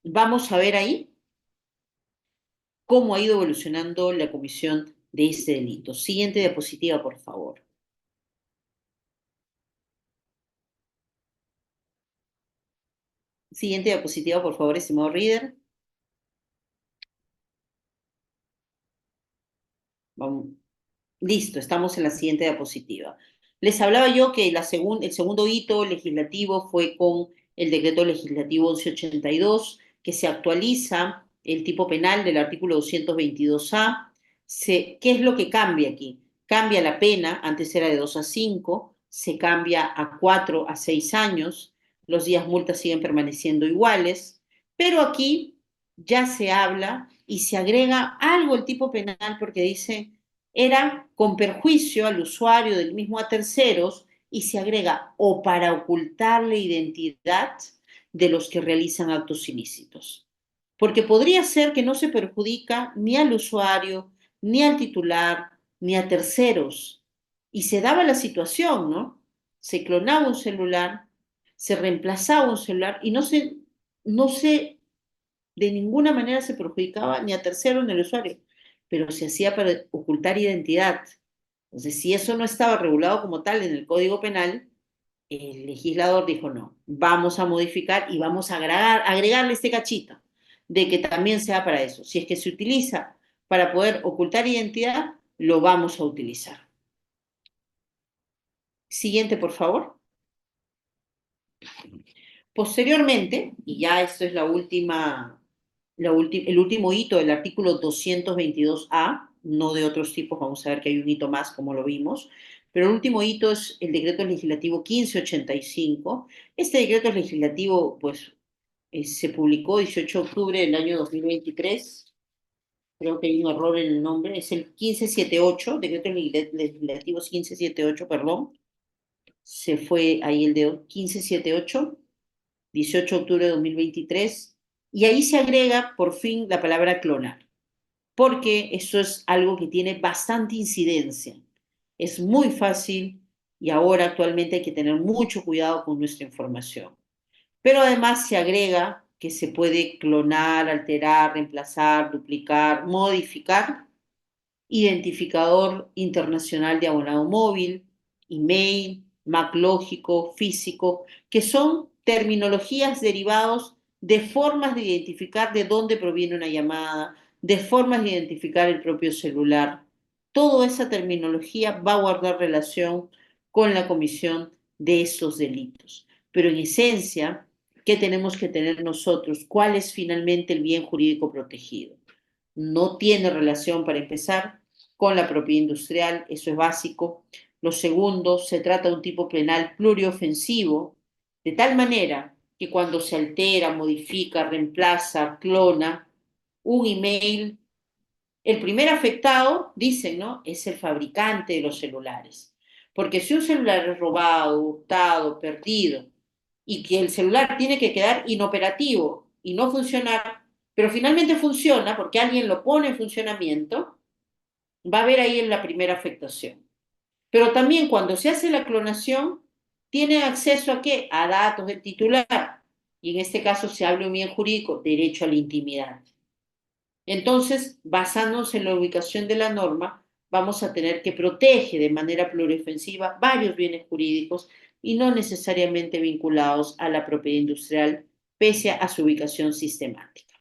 [SPEAKER 1] vamos a ver ahí cómo ha ido evolucionando la comisión de este delito. Siguiente diapositiva, por favor. Siguiente diapositiva, por favor, estimado reader. Vamos. Listo, estamos en la siguiente diapositiva. Les hablaba yo que el segundo hito legislativo fue con el decreto legislativo 1182, que se actualiza el tipo penal del artículo 222A. ¿Qué es lo que cambia aquí? Cambia la pena, antes era de 2 a 5, se cambia a 4 a 6 años, los días multas siguen permaneciendo iguales, pero aquí ya se habla y se agrega algo al tipo penal porque dice era con perjuicio al usuario del mismo a terceros y se agrega o para ocultar la identidad de los que realizan actos ilícitos. Porque podría ser que no se perjudica ni al usuario, ni al titular, ni a terceros. Y se daba la situación, ¿no? Se clonaba un celular, se reemplazaba un celular y no se de ninguna manera se perjudicaba ni a terceros ni al usuario, pero se hacía para ocultar identidad. Entonces, si eso no estaba regulado como tal en el Código Penal, el legislador dijo, no, vamos a modificar y vamos a agregarle este cachito de que también sea para eso. Si es que se utiliza para poder ocultar identidad, lo vamos a utilizar. Siguiente, por favor. Posteriormente, y ya esto es el último hito del artículo 222A, no de otros tipos, vamos a ver que hay un hito más, como lo vimos, pero el último hito es el decreto legislativo 1585. Este decreto legislativo, pues, se publicó 18 de octubre del año 2023. Creo que hay un error en el nombre, es el 1578, decreto legislativo 1578, perdón. Se fue ahí el de 1578, 18 de octubre de 2023, y ahí se agrega por fin la palabra clonar, porque eso es algo que tiene bastante incidencia. Es muy fácil y ahora actualmente hay que tener mucho cuidado con nuestra información. Pero además se agrega que se puede clonar, alterar, reemplazar, duplicar, modificar identificador internacional de abonado móvil, email, MAC lógico, físico, que son terminologías derivados de formas de identificar de dónde proviene una llamada, de formas de identificar el propio celular. Toda esa terminología va a guardar relación con la comisión de estos delitos. Pero en esencia, ¿qué tenemos que tener nosotros? ¿Cuál es finalmente el bien jurídico protegido? No tiene relación, para empezar, con la propiedad industrial, eso es básico. Lo segundo, se trata de un tipo penal pluriofensivo, de tal manera que cuando se altera, modifica, reemplaza, clona un email, el primer afectado, dicen, ¿no? Es el fabricante de los celulares. Porque si un celular es robado, hurtado, perdido, y que el celular tiene que quedar inoperativo y no funcionar, pero finalmente funciona porque alguien lo pone en funcionamiento, va a haber ahí en la primera afectación. Pero también cuando se hace la clonación, tiene acceso a qué? A datos del titular. Y en este caso se habla un bien jurídico, derecho a la intimidad. Entonces, basándonos en la ubicación de la norma, vamos a tener que protege de manera pluriofensiva varios bienes jurídicos y no necesariamente vinculados a la propiedad industrial, pese a su ubicación sistemática.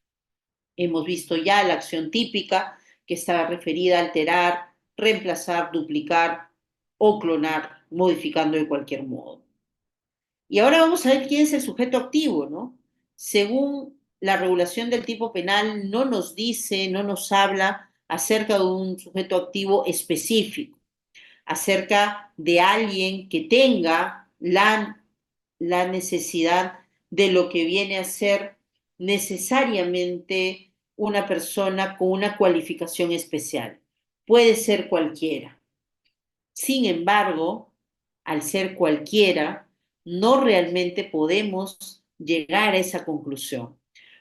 [SPEAKER 1] Hemos visto ya la acción típica que estaba referida a alterar, reemplazar, duplicar o clonar, modificando de cualquier modo. Y ahora vamos a ver quién es el sujeto activo, ¿no? Según la regulación del tipo penal, no nos dice, no nos habla acerca de un sujeto activo específico, acerca de alguien que tenga la necesidad de lo que viene a ser necesariamente una persona con una cualificación especial. Puede ser cualquiera. Sin embargo, al ser cualquiera, no realmente podemos llegar a esa conclusión,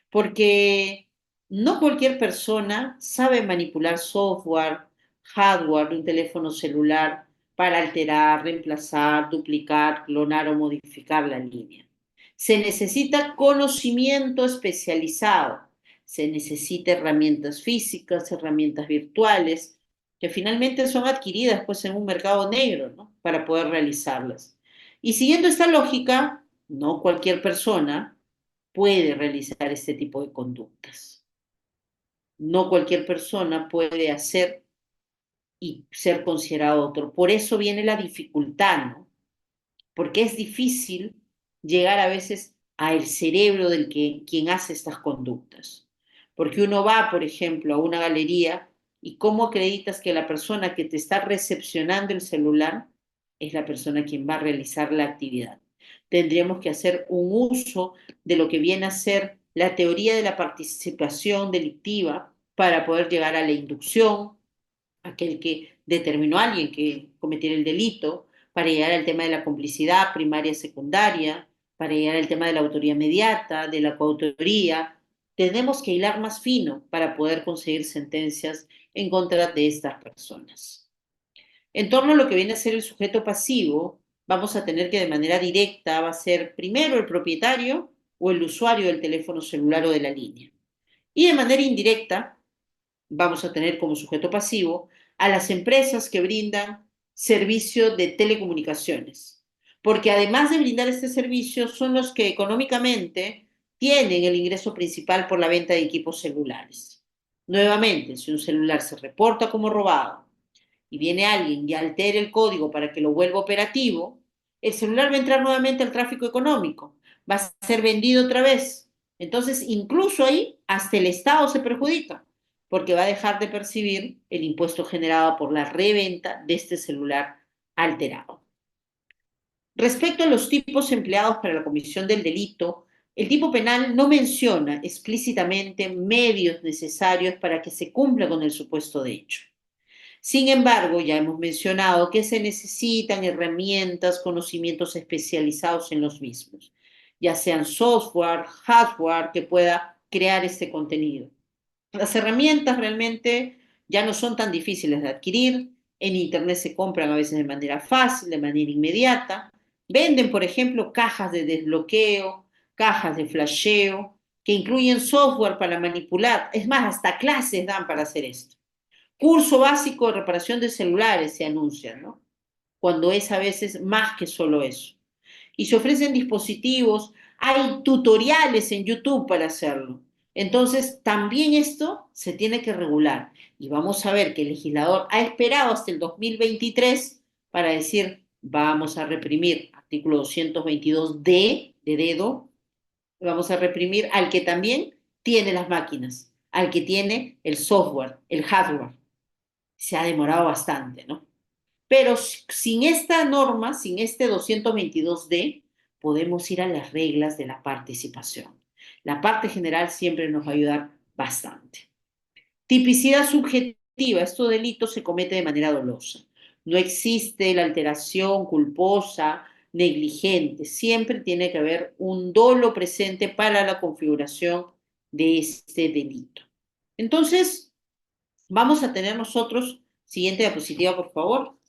[SPEAKER 1] porque no cualquier persona sabe manipular software, hardware de un teléfono celular para alterar, reemplazar, duplicar, clonar o modificar la línea. Se necesita conocimiento especializado, se necesita herramientas físicas, herramientas virtuales, que finalmente son adquiridas pues en un mercado negro, ¿no? Para poder realizarlas. Y siguiendo esta lógica, no cualquier persona puede realizar este tipo de conductas. No cualquier persona puede hacer y ser considerado otro. Por eso viene la dificultad, ¿no? Porque es difícil llegar a veces al cerebro del que quien hace estas conductas. Porque uno va, por ejemplo, a una galería y cómo acreditas que la persona que te está recepcionando el celular es la persona quien va a realizar la actividad. Tendríamos que hacer un uso de lo que viene a ser la teoría de la participación delictiva para poder llegar a la inducción, aquel que determinó a alguien que cometiera el delito, para llegar al tema de la complicidad primaria y secundaria, para llegar al tema de la autoría inmediata, de la coautoría. Tenemos que hilar más fino para poder conseguir sentencias en contra de estas personas. En torno a lo que viene a ser el sujeto pasivo, vamos a tener que de manera directa va a ser primero el propietario o el usuario del teléfono celular o de la línea. Y de manera indirecta, vamos a tener como sujeto pasivo a las empresas que brindan servicio de telecomunicaciones, porque además de brindar este servicio, son los que económicamente tienen el ingreso principal por la venta de equipos celulares. Nuevamente, si un celular se reporta como robado y viene alguien y altera el código para que lo vuelva operativo, el celular va a entrar nuevamente al tráfico económico, va a ser vendido otra vez. Entonces, incluso ahí, hasta el Estado se perjudica, porque va a dejar de percibir el impuesto generado por la reventa de este celular alterado. Respecto a los tipos empleados para la comisión del delito, el tipo penal no menciona explícitamente medios necesarios para que se cumpla con el supuesto de hecho. Sin embargo, ya hemos mencionado que se necesitan herramientas, conocimientos especializados en los mismos, ya sean software, hardware, que pueda crear este contenido. Las herramientas realmente ya no son tan difíciles de adquirir, en Internet se compran a veces de manera fácil, de manera inmediata. Venden, por ejemplo, cajas de desbloqueo, cajas de flasheo, que incluyen software para manipular. Es más, hasta clases dan para hacer esto. Curso básico de reparación de celulares se anuncian, ¿no? Cuando es a veces más que solo eso. Y se ofrecen dispositivos, hay tutoriales en YouTube para hacerlo. Entonces, también esto se tiene que regular. Y vamos a ver que el legislador ha esperado hasta el 2023 para decir, vamos a reprimir, artículo 222D de dedo, vamos a reprimir al que también tiene las máquinas, al que tiene el software, el hardware. Se ha demorado bastante, ¿no? Pero sin esta norma, sin este 222D, podemos ir a las reglas de la participación. La parte general siempre nos va a ayudar bastante. Tipicidad subjetiva. Estos delitos se comete de manera dolosa. No existe la alteración culposa, negligente. Siempre tiene que haber un dolo presente para la configuración de este delito. Entonces, vamos a tener nosotros, siguiente diapositiva, por favor.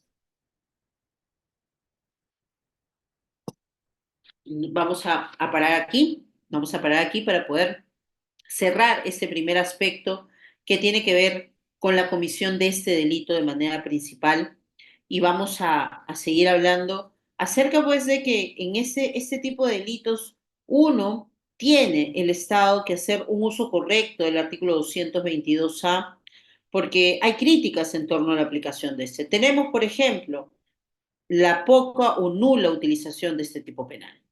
[SPEAKER 1] Vamos a parar aquí para poder cerrar este primer aspecto que tiene que ver con la comisión de este delito de manera principal y vamos a seguir hablando acerca pues de que en este tipo de delitos uno tiene el Estado que hacer un uso correcto del artículo 222A porque hay críticas en torno a la aplicación de este. Tenemos, por ejemplo, la poca o nula utilización de este tipo penal.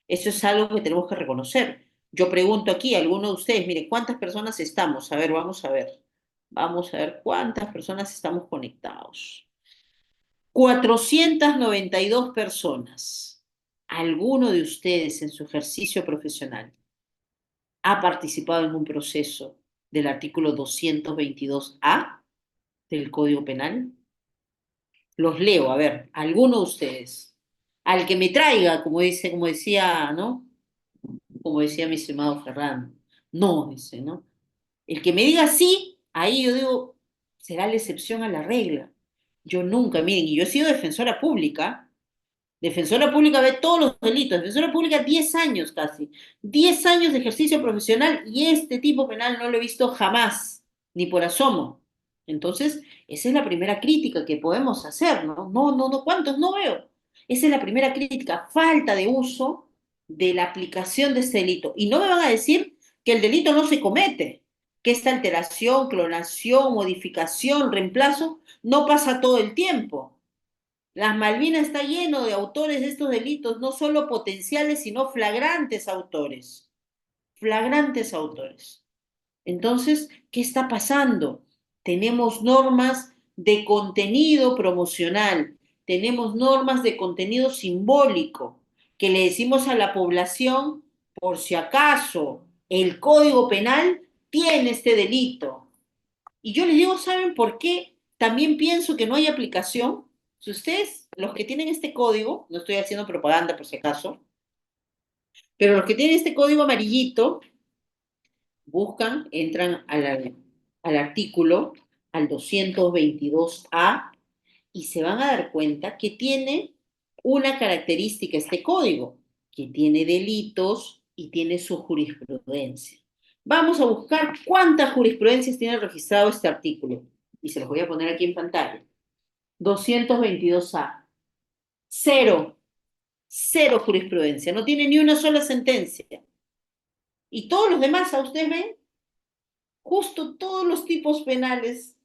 [SPEAKER 1] Eso es algo que tenemos que reconocer. Yo pregunto aquí a alguno de ustedes, mire, ¿cuántas personas estamos? A ver, vamos a ver. Vamos a ver cuántas personas estamos conectados. 492 personas. ¿Alguno de ustedes en su ejercicio profesional ha participado en un proceso del artículo 222A del Código Penal? Los leo, a ver, alguno de ustedes. Al que me traiga, como decía, ¿no? Como decía mi estimado Ferran. No, dice, ¿no? El que me diga sí, ahí yo digo, será la excepción a la regla. Yo nunca, miren, y yo he sido defensora pública ve todos los delitos, defensora pública 10 años casi, 10 años de ejercicio profesional y este tipo penal no lo he visto jamás, ni por asomo. Entonces, esa es la primera crítica que podemos hacer, ¿no? No, ¿cuántos no veo? Esa es la primera crítica, falta de uso de la aplicación de este delito. Y no me van a decir que el delito no se comete, que esta alteración, clonación, modificación, reemplazo, no pasa todo el tiempo. Las Malvinas está lleno de autores de estos delitos, no solo potenciales, sino flagrantes autores. Flagrantes autores. Entonces, ¿qué está pasando? Tenemos normas de contenido promocional, tenemos normas de contenido simbólico, que le decimos a la población, por si acaso el Código Penal tiene este delito. Y yo les digo, ¿saben por qué? También pienso que no hay aplicación. Si ustedes, los que tienen este código, no estoy haciendo propaganda por si acaso, pero los que tienen este código amarillito, buscan, entran al artículo, al 222A, y se van a dar cuenta que tiene una característica este código, que tiene delitos y tiene su jurisprudencia. Vamos a buscar cuántas jurisprudencias tiene registrado este artículo. Y se los voy a poner aquí en pantalla. 222A. Cero. Cero jurisprudencia. No tiene ni una sola sentencia. Y todos los demás, ¿a ustedes ven? Justo todos los tipos penales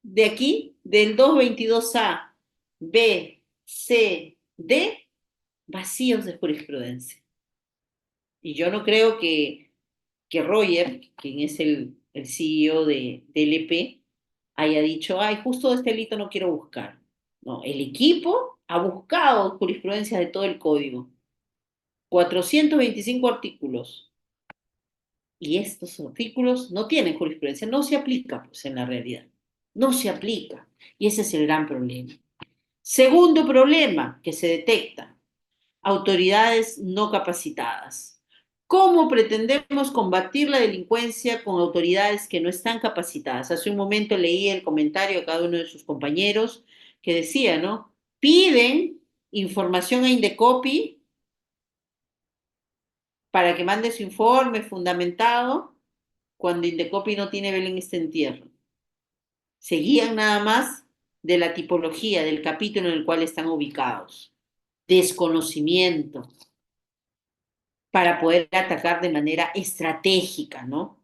[SPEAKER 1] de aquí, del 222A, B, C, D, vacíos de jurisprudencia. Y yo no creo que Roger, quien es el CEO de LP, haya dicho, ay, justo de este delito no quiero buscar. No, el equipo ha buscado jurisprudencia de todo el código. 425 artículos. Y estos artículos no tienen jurisprudencia, no se aplica pues en la realidad. No se aplica. Y ese es el gran problema. Segundo problema que se detecta, autoridades no capacitadas. ¿Cómo pretendemos combatir la delincuencia con autoridades que no están capacitadas? Hace un momento leí el comentario de cada uno de sus compañeros que decía, ¿no? Piden información a Indecopi para que mande su informe fundamentado cuando Indecopi no tiene vela en este entierro. Se guían nada más de la tipología del capítulo en el cual están ubicados. Desconocimiento para poder atacar de manera estratégica, ¿no?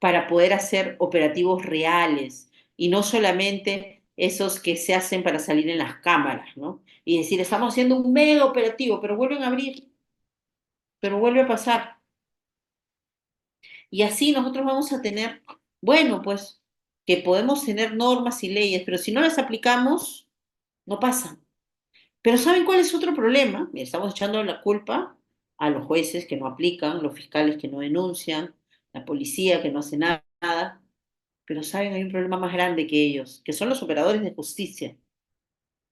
[SPEAKER 1] Para poder hacer operativos reales y no solamente esos que se hacen para salir en las cámaras, ¿no? Y decir, estamos haciendo un mega operativo, pero vuelven a abrir, pero vuelve a pasar. Y así nosotros vamos a tener, bueno, pues que podemos tener normas y leyes, pero si no las aplicamos, no pasa. Pero ¿saben cuál es otro problema? Mira, estamos echando la culpa a los jueces que no aplican, los fiscales que no denuncian, la policía que no hace nada. Pero ¿saben? Hay un problema más grande que ellos, que son los operadores de justicia.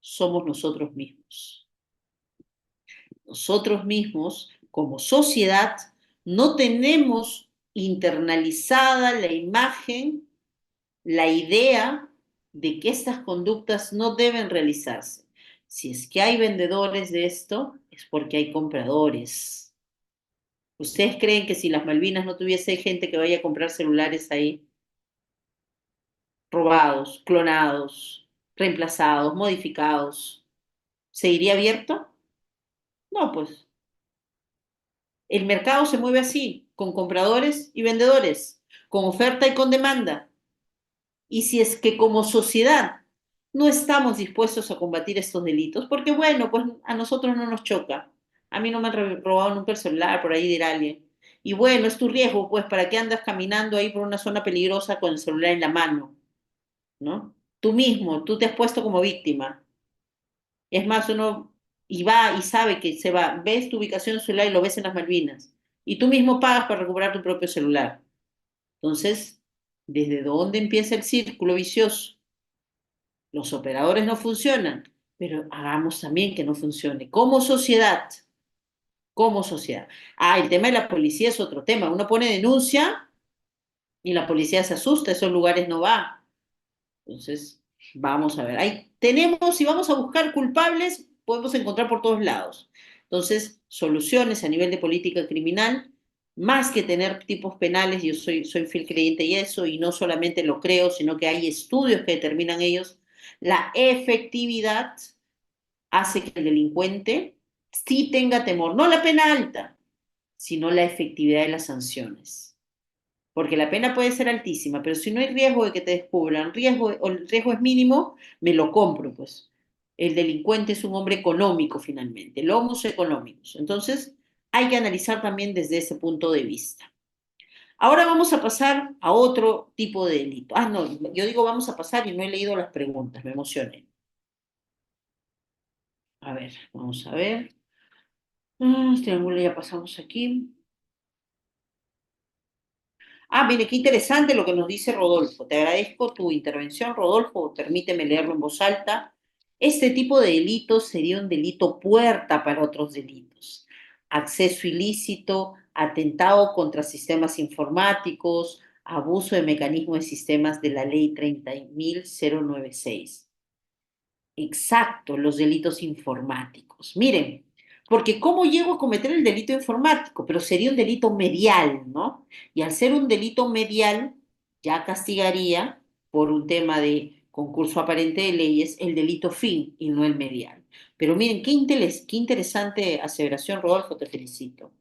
[SPEAKER 1] Somos nosotros mismos. Nosotros mismos, como sociedad, no tenemos internalizada la imagen, la idea de que estas conductas no deben realizarse. Si es que hay vendedores de esto, es porque hay compradores. ¿Ustedes creen que si las Malvinas no tuviese gente que vaya a comprar celulares ahí, robados, clonados, reemplazados, modificados, se iría abierto? No, pues el mercado se mueve así, con compradores y vendedores, con oferta y con demanda. Y si es que como sociedad no estamos dispuestos a combatir estos delitos, porque bueno, pues a nosotros no nos choca. A mí no me han robado nunca el celular, por ahí dirá alguien. Y bueno, es tu riesgo, pues, ¿para qué andas caminando ahí por una zona peligrosa con el celular en la mano? ¿No? Tú mismo, tú te has puesto como víctima. Es más, uno y va y sabe que se va, ves tu ubicación en el celular y lo ves en las Malvinas. y tú mismo pagas para recuperar tu propio celular. Entonces, ¿desde dónde empieza el círculo vicioso? Los operadores no funcionan, pero hagamos también que no funcione. Como sociedad, como sociedad. Ah, el tema de la policía es otro tema. Uno pone denuncia y la policía se asusta, a esos lugares no va. Entonces, vamos a ver. Ahí tenemos, si vamos a buscar culpables, podemos encontrar por todos lados. Entonces, soluciones a nivel de política criminal, más que tener tipos penales, yo soy fiel creyente y eso, y no solamente lo creo, sino que hay estudios que determinan ellos, la efectividad hace que el delincuente sí tenga temor, no la pena alta, sino la efectividad de las sanciones. Porque la pena puede ser altísima, pero si no hay riesgo de que te descubran, o el riesgo es mínimo, me lo compro, pues. El delincuente es un hombre económico finalmente, el homus económicos. Entonces, hay que analizar también desde ese punto de vista. Ahora vamos a pasar a otro tipo de delito. Ah, no, yo digo vamos a pasar y no he leído las preguntas, me emocioné. A ver, vamos a ver. Este ángulo ya pasamos aquí. Ah, mire, qué interesante lo que nos dice Rodolfo. Te agradezco tu intervención, Rodolfo. Permíteme leerlo en voz alta. Este tipo de delitos sería un delito puerta para otros delitos. Acceso ilícito, atentado contra sistemas informáticos, abuso de mecanismos de sistemas de la ley 30.096. Exacto, los delitos informáticos. Miren, porque ¿cómo llego a cometer el delito informático? Pero sería un delito medial, ¿no? Y al ser un delito medial, ya castigaría por un tema de concurso aparente de leyes el delito fin y no el medial. Pero miren, qué interesante aseveración, Rodolfo, te felicito.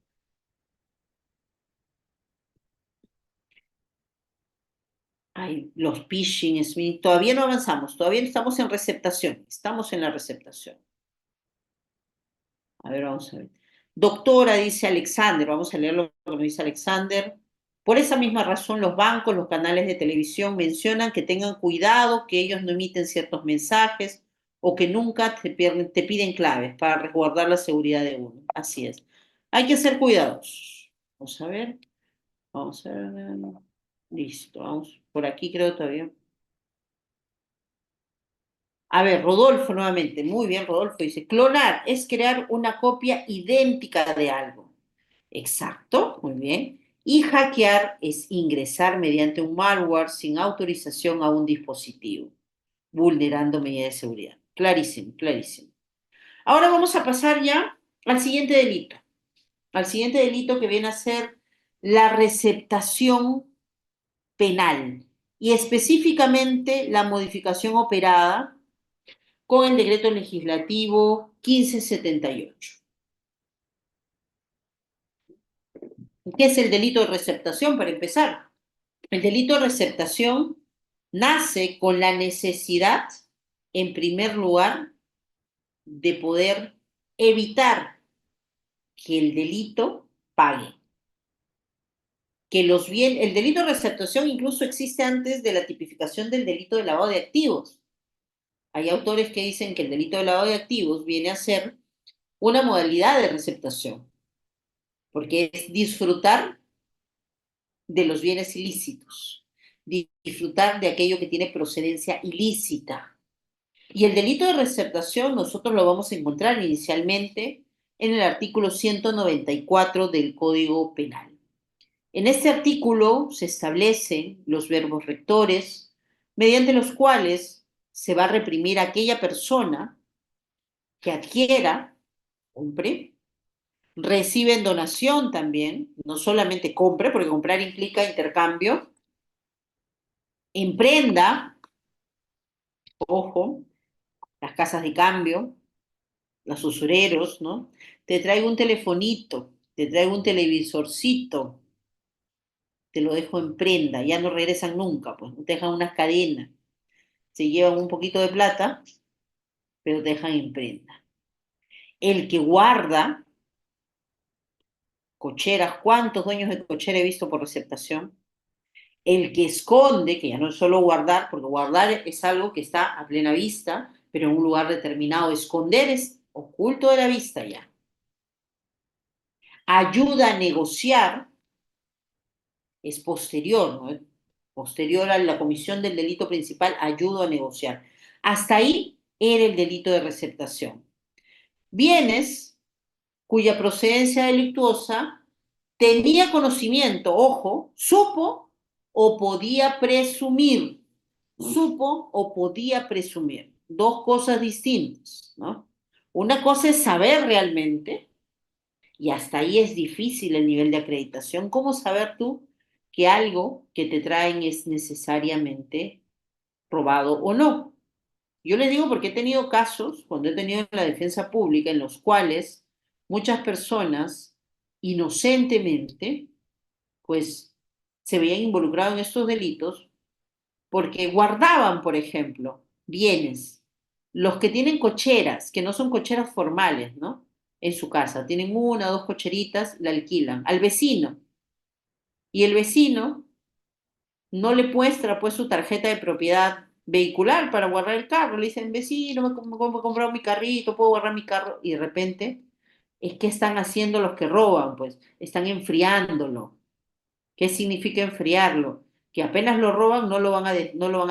[SPEAKER 1] Ay, los phishing, Smith, todavía no avanzamos, todavía estamos en receptación, estamos en la receptación. A ver, vamos a ver. Doctora, dice Alexander, vamos a leer lo que nos dice Alexander. Por esa misma razón, los bancos, los canales de televisión mencionan que tengan cuidado, que ellos no emiten ciertos mensajes o que nunca te piden claves para resguardar la seguridad de uno. Así es. Hay que ser cuidadosos. Vamos a ver. Vamos a ver. Listo. Vamos. Por aquí creo todavía. A ver, Rodolfo nuevamente. Muy bien, Rodolfo dice, clonar es crear una copia idéntica de algo. Exacto, muy bien. Y hackear es ingresar mediante un malware sin autorización a un dispositivo, vulnerando medidas de seguridad. Clarísimo, clarísimo. Ahora vamos a pasar ya al siguiente delito que viene a ser la receptación penal y específicamente la modificación operada con el decreto legislativo 1578. ¿Qué es el delito de receptación, para empezar? El delito de receptación nace con la necesidad, en primer lugar, de poder evitar que el delito pague. El delito de receptación incluso existe antes de la tipificación del delito de lavado de activos. Hay autores que dicen que el delito de lavado de activos viene a ser una modalidad de receptación, porque es disfrutar de los bienes ilícitos, disfrutar de aquello que tiene procedencia ilícita. Y el delito de receptación nosotros lo vamos a encontrar inicialmente en el artículo 194 del Código Penal. En este artículo se establecen los verbos rectores mediante los cuales se va a reprimir a aquella persona que adquiera, compre, recibe en donación también, no solamente compre, porque comprar implica intercambio, emprenda, ojo, las casas de cambio, los usureros, ¿no? Te traigo un telefonito, te traigo un televisorcito, te lo dejo en prenda, ya no regresan nunca, pues, te dejan unas cadenas, se llevan un poquito de plata, pero te dejan en prenda. El que guarda cocheras, ¿cuántos dueños de cochera he visto por receptación? El que esconde, que ya no es solo guardar, porque guardar es algo que está a plena vista, pero en un lugar determinado. Esconder es oculto de la vista ya. ayuda a negociar, es posterior, ¿no? Posterior a la comisión del delito principal, ayuda a negociar. Hasta ahí era el delito de receptación. Bienes cuya procedencia delictuosa tenía conocimiento, ojo, supo o podía presumir, dos cosas distintas, ¿no? Una cosa es saber realmente, y hasta ahí es difícil el nivel de acreditación. ¿Cómo saber tú que algo que te traen es necesariamente robado o no? Yo les digo porque he tenido casos, cuando he tenido la defensa pública, en los cuales muchas personas inocentemente, pues, se veían involucrados en estos delitos porque guardaban, por ejemplo, bienes. Los que tienen cocheras, que no son cocheras formales, ¿no? En su casa, tienen una o dos cocheritas, la alquilan al vecino. Y el vecino no le muestra pues su tarjeta de propiedad vehicular para guardar el carro. Le dicen, vecino, me he comprado mi carrito, puedo guardar mi carro. Y de repente, es que están haciendo los que roban, pues, están enfriándolo. ¿Qué significa enfriarlo? Que apenas lo roban, no lo van a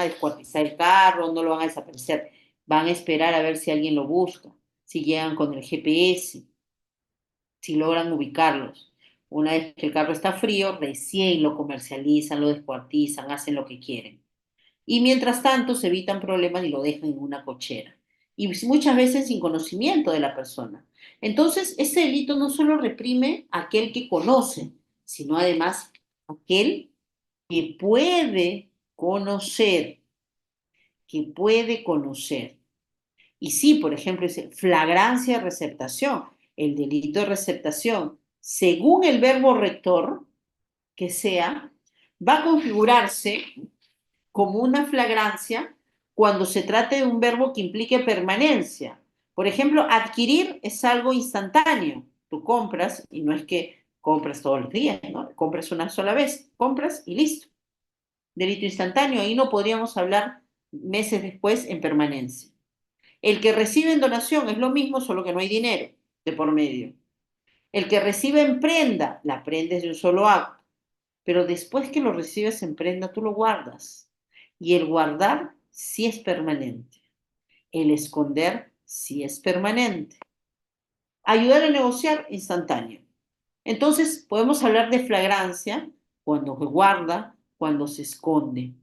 [SPEAKER 1] descuartizar el carro, no lo van a desaparecer. Van a esperar a ver si alguien lo busca, si llegan con el GPS, si logran ubicarlos. Una vez que el carro está frío, recién lo comercializan, lo descuartizan, hacen lo que quieren. Y mientras tanto se evitan problemas y lo dejan en una cochera. Y muchas veces sin conocimiento de la persona. Entonces, ese delito no solo reprime a aquel que conoce, sino además aquel que puede conocer. Y sí, por ejemplo, dice flagrancia de receptación. El delito de receptación, según el verbo rector que sea, va a configurarse como una flagrancia cuando se trate de un verbo que implique permanencia. Por ejemplo, adquirir es algo instantáneo. Tú compras y no es que compras todos los días, ¿no? Compras una sola vez, compras y listo. Delito instantáneo, ahí no podríamos hablar meses después en permanencia. El que recibe en donación es lo mismo, solo que no hay dinero de por medio. El que recibe en prenda, la prenda es de un solo acto, pero después que lo recibes en prenda, tú lo guardas. Y el guardar sí es permanente. El esconder sí es permanente. Ayudar a negociar, instantáneo. Entonces, podemos hablar de flagrancia cuando se guarda, cuando se esconde.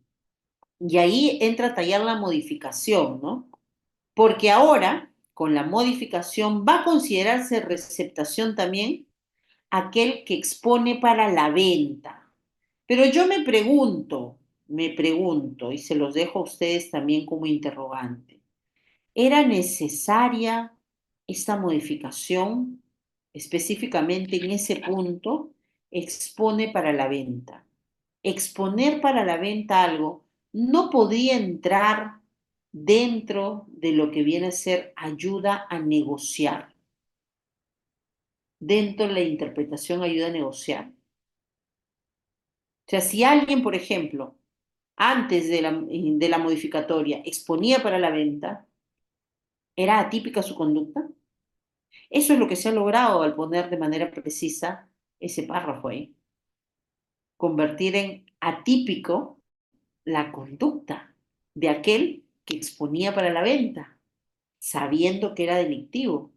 [SPEAKER 1] Y ahí entra a tallar la modificación, ¿no? Porque ahora, con la modificación, va a considerarse receptación también aquel que expone para la venta. Pero yo me pregunto, y se los dejo a ustedes también como interrogante, ¿era necesaria esta modificación específicamente en ese punto? Expone para la venta. Exponer para la venta algo no podía entrar dentro de lo que viene a ser ayuda a negociar, dentro de la interpretación ayuda a negociar. O sea, si alguien, por ejemplo, antes de la modificatoria exponía para la venta, ¿era atípica su conducta? Eso es lo que se ha logrado al poner de manera precisa ese párrafo ahí. Convertir en atípico la conducta de aquel que exponía para la venta, sabiendo que era delictivo.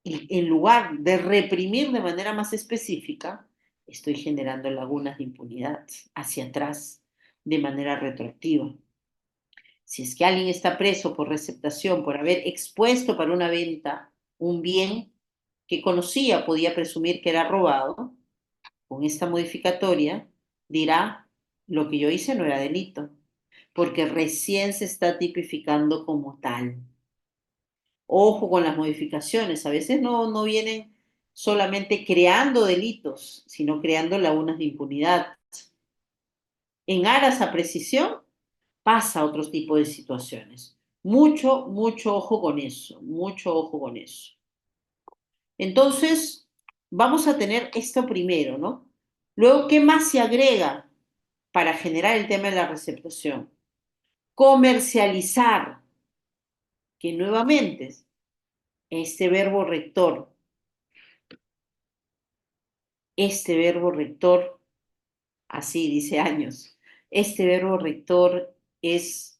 [SPEAKER 1] Y en lugar de reprimir de manera más específica, estoy generando lagunas de impunidad hacia atrás de manera retroactiva. Si es que alguien está preso por receptación, por haber expuesto para una venta un bien que conocía, podía presumir que era robado, con esta modificatoria dirá, lo que yo hice no era delito, porque recién se está tipificando como tal. Ojo con las modificaciones, a veces no vienen solamente creando delitos, sino creando lagunas de impunidad. En aras a precisión, pasa otro tipo de situaciones. Mucho ojo con eso, mucho ojo con eso. Entonces, vamos a tener esto primero, ¿no? Luego, ¿qué más se agrega para generar el tema de la receptación? Comercializar, que nuevamente este verbo rector, así dice años, este verbo rector es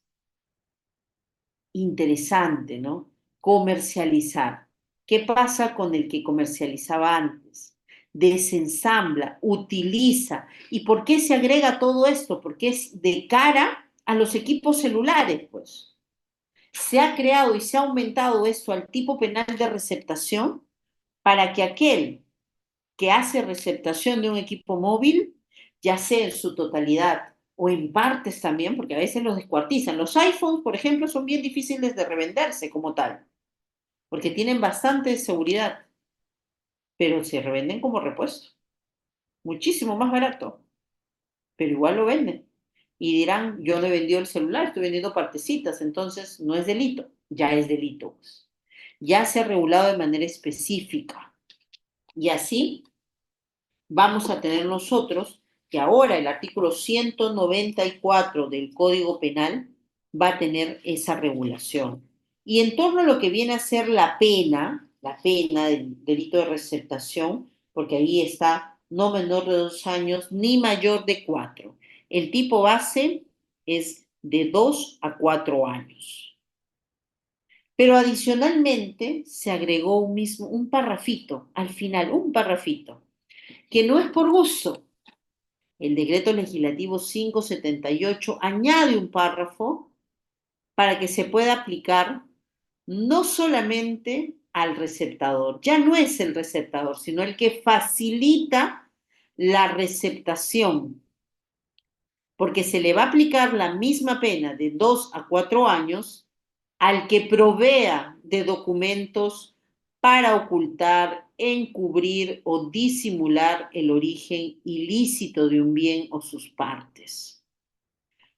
[SPEAKER 1] interesante, ¿no? Comercializar. ¿Qué pasa con el que comercializaba antes? Desensambla, utiliza. ¿Y por qué se agrega todo esto? Porque es de cara a los equipos celulares, pues. Se ha creado y se ha aumentado esto al tipo penal de receptación para que aquel que hace receptación de un equipo móvil, ya sea en su totalidad o en partes también, porque a veces los descuartizan. Los iPhones, por ejemplo, son bien difíciles de revenderse como tal, porque tienen bastante seguridad, pero se revenden como repuesto, muchísimo más barato, pero igual lo venden. Y dirán, yo no he vendido el celular, estoy vendiendo partecitas, entonces no es delito, ya es delito, pues. Ya se ha regulado de manera específica. Y así vamos a tener nosotros que ahora el artículo 194 del Código Penal va a tener esa regulación. Y en torno a lo que viene a ser la pena del delito de receptación, porque ahí está no menor de 2 años ni mayor de 4. El tipo base es de 2 a 4 años. Pero adicionalmente se agregó un parrafito, al final, un parrafito, que no es por gusto. El decreto legislativo 578 añade un párrafo para que se pueda aplicar no solamente al receptador, ya no es el receptador, sino el que facilita la receptación, porque se le va a aplicar la misma pena de 2 a 4 años al que provea de documentos para ocultar, encubrir o disimular el origen ilícito de un bien o sus partes.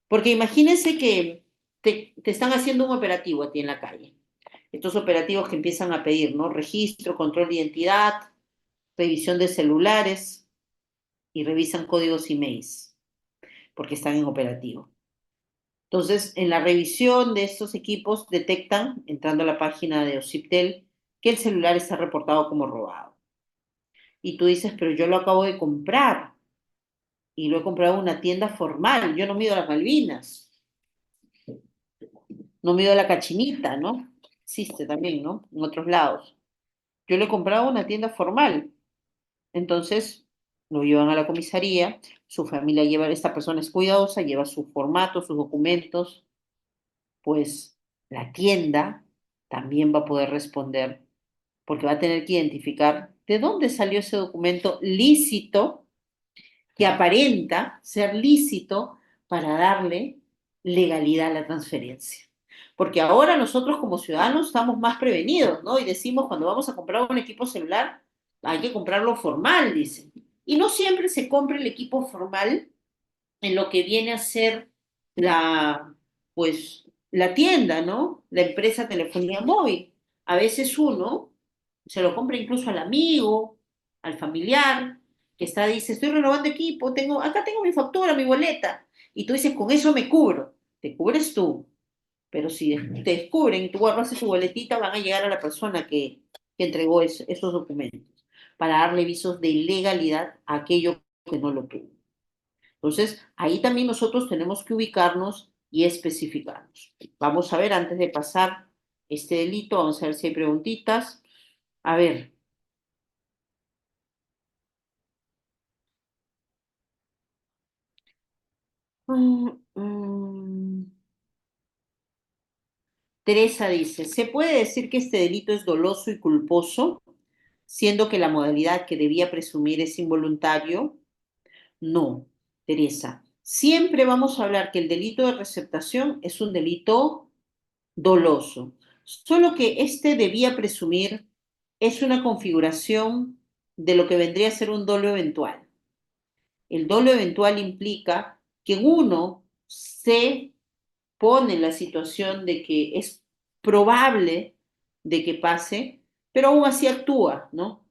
[SPEAKER 1] Porque imagínense que te están haciendo un operativo a ti en la calle. Estos operativos que empiezan a pedir, ¿no? Registro, control de identidad, revisión de celulares y revisan códigos emails porque están en operativo. Entonces, en la revisión de estos equipos detectan, entrando a la página de OSIPTEL, que el celular está reportado como robado. Y tú dices, pero yo lo acabo de comprar y lo he comprado en una tienda formal. Yo no mido las Malvinas, no mido la cachinita, ¿no? Existe también, ¿no? En otros lados. Yo lo he comprado en una tienda formal. Entonces, lo llevan a la comisaría, su familia lleva, esta persona es cuidadosa, lleva su formato, sus documentos, pues la tienda también va a poder responder porque va a tener que identificar de dónde salió ese documento lícito que aparenta ser lícito para darle legalidad a la transferencia. Porque ahora nosotros como ciudadanos estamos más prevenidos, ¿no? Y decimos cuando vamos a comprar un equipo celular, hay que comprarlo formal, dicen. Y no siempre se compra el equipo formal en lo que viene a ser pues, la tienda, ¿no? La empresa de telefonía móvil. A veces uno se lo compra incluso al amigo, al familiar, que dice, estoy renovando equipo, acá tengo mi factura, mi boleta. Y tú dices, con eso me cubro. Te cubres tú. Pero si te descubren y tú guardas su boletita, van a llegar a la persona que entregó esos documentos para darle visos de ilegalidad a aquello que no lo tuvo. Entonces, ahí también nosotros tenemos que ubicarnos y especificarnos. Vamos a ver, antes de pasar este delito, vamos a ver si hay preguntitas. A ver. Mm, mm. Teresa dice, ¿se puede decir que este delito es doloso y culposo, siendo que la modalidad que debía presumir es involuntario? No, Teresa. Siempre vamos a hablar que el delito de receptación es un delito doloso. Solo que este debía presumir es una configuración de lo que vendría a ser un dolo eventual. El dolo eventual implica que uno se pone en la situación de que es probable de que pase, pero aún así actúa, ¿no?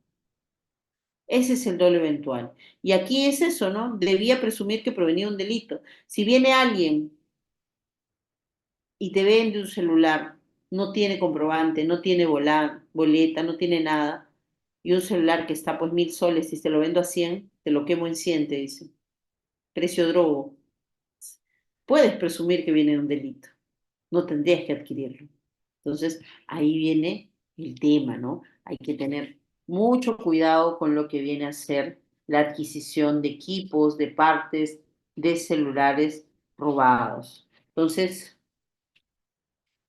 [SPEAKER 1] Ese es el dolo eventual. Y aquí es eso, ¿no? Debía presumir que provenía de un delito. Si viene alguien y te vende un celular, no tiene comprobante, no tiene boleta, no tiene nada, y un celular que está pues 1.000 soles y te lo vendo a 100, te lo quemo en 100, te dice. Precio drogo. Puedes presumir que viene de un delito, no tendrías que adquirirlo. Entonces, ahí viene el tema, ¿no? Hay que tener mucho cuidado con lo que viene a ser la adquisición de equipos, de partes, de celulares robados. Entonces,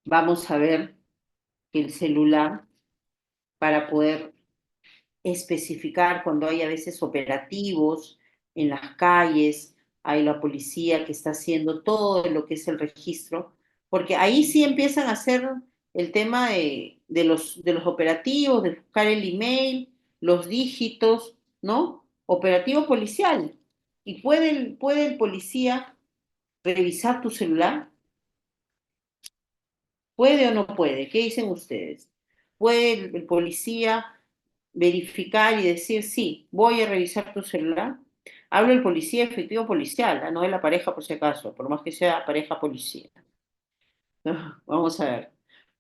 [SPEAKER 1] vamos a ver que el celular, para poder especificar cuando hay a veces operativos en las calles, hay la policía que está haciendo todo lo que es el registro, porque ahí sí empiezan a hacer el tema de los operativos, de buscar el email, los dígitos, ¿no? Operativo policial. ¿Y puede el policía revisar tu celular? ¿Puede o no puede? ¿Qué dicen ustedes? ¿Puede el policía verificar y decir, sí, voy a revisar tu celular? Hablo del policía efectivo policial, no de la pareja por si acaso, por más que sea pareja policía. Vamos a ver.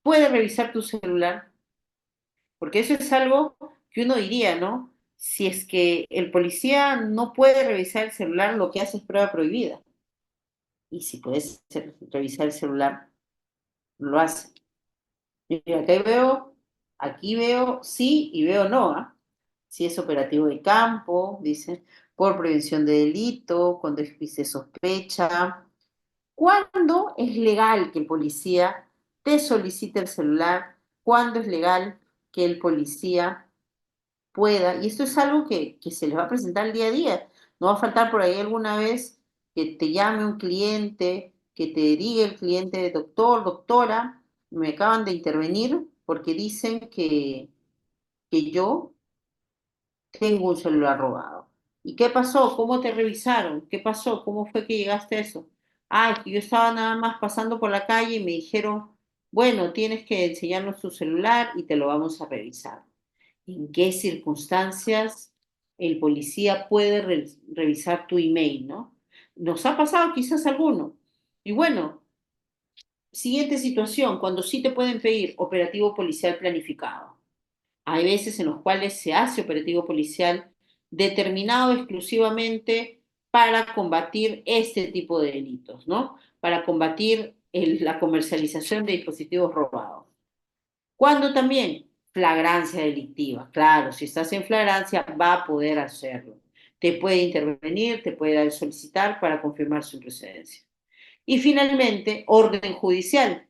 [SPEAKER 1] ¿Puede revisar tu celular? Porque eso es algo que uno diría, ¿no? Si es que el policía no puede revisar el celular, lo que hace es prueba prohibida. Y si puedes revisar el celular, lo hace. Mira, aquí veo sí y veo no, ¿ah? Si es operativo de campo, dice, por prevención de delito, cuando existe sospecha. ¿Cuándo es legal que el policía te solicite el celular? ¿Cuándo es legal que el policía pueda? Y esto es algo que se les va a presentar el día a día. No va a faltar por ahí alguna vez que te llame un cliente, que te diga el cliente, doctor, doctora, me acaban de intervenir porque dicen que yo tengo un celular robado. ¿Y qué pasó? ¿Cómo te revisaron? ¿Qué pasó? ¿Cómo fue que llegaste a eso? Ah, es que yo estaba nada más pasando por la calle y me dijeron, bueno, tienes que enseñarnos tu celular y te lo vamos a revisar. ¿En qué circunstancias el policía puede revisar tu email, no? Nos ha pasado quizás alguno. Y bueno, siguiente situación, cuando sí te pueden pedir operativo policial planificado. Hay veces en los cuales se hace operativo policial determinado exclusivamente para combatir este tipo de delitos, ¿no? Para combatir la comercialización de dispositivos robados. ¿Cuándo también? Flagrancia delictiva. Claro, si estás en flagrancia va a poder hacerlo. Te puede intervenir, te puede solicitar para confirmar su procedencia. Y finalmente, orden judicial,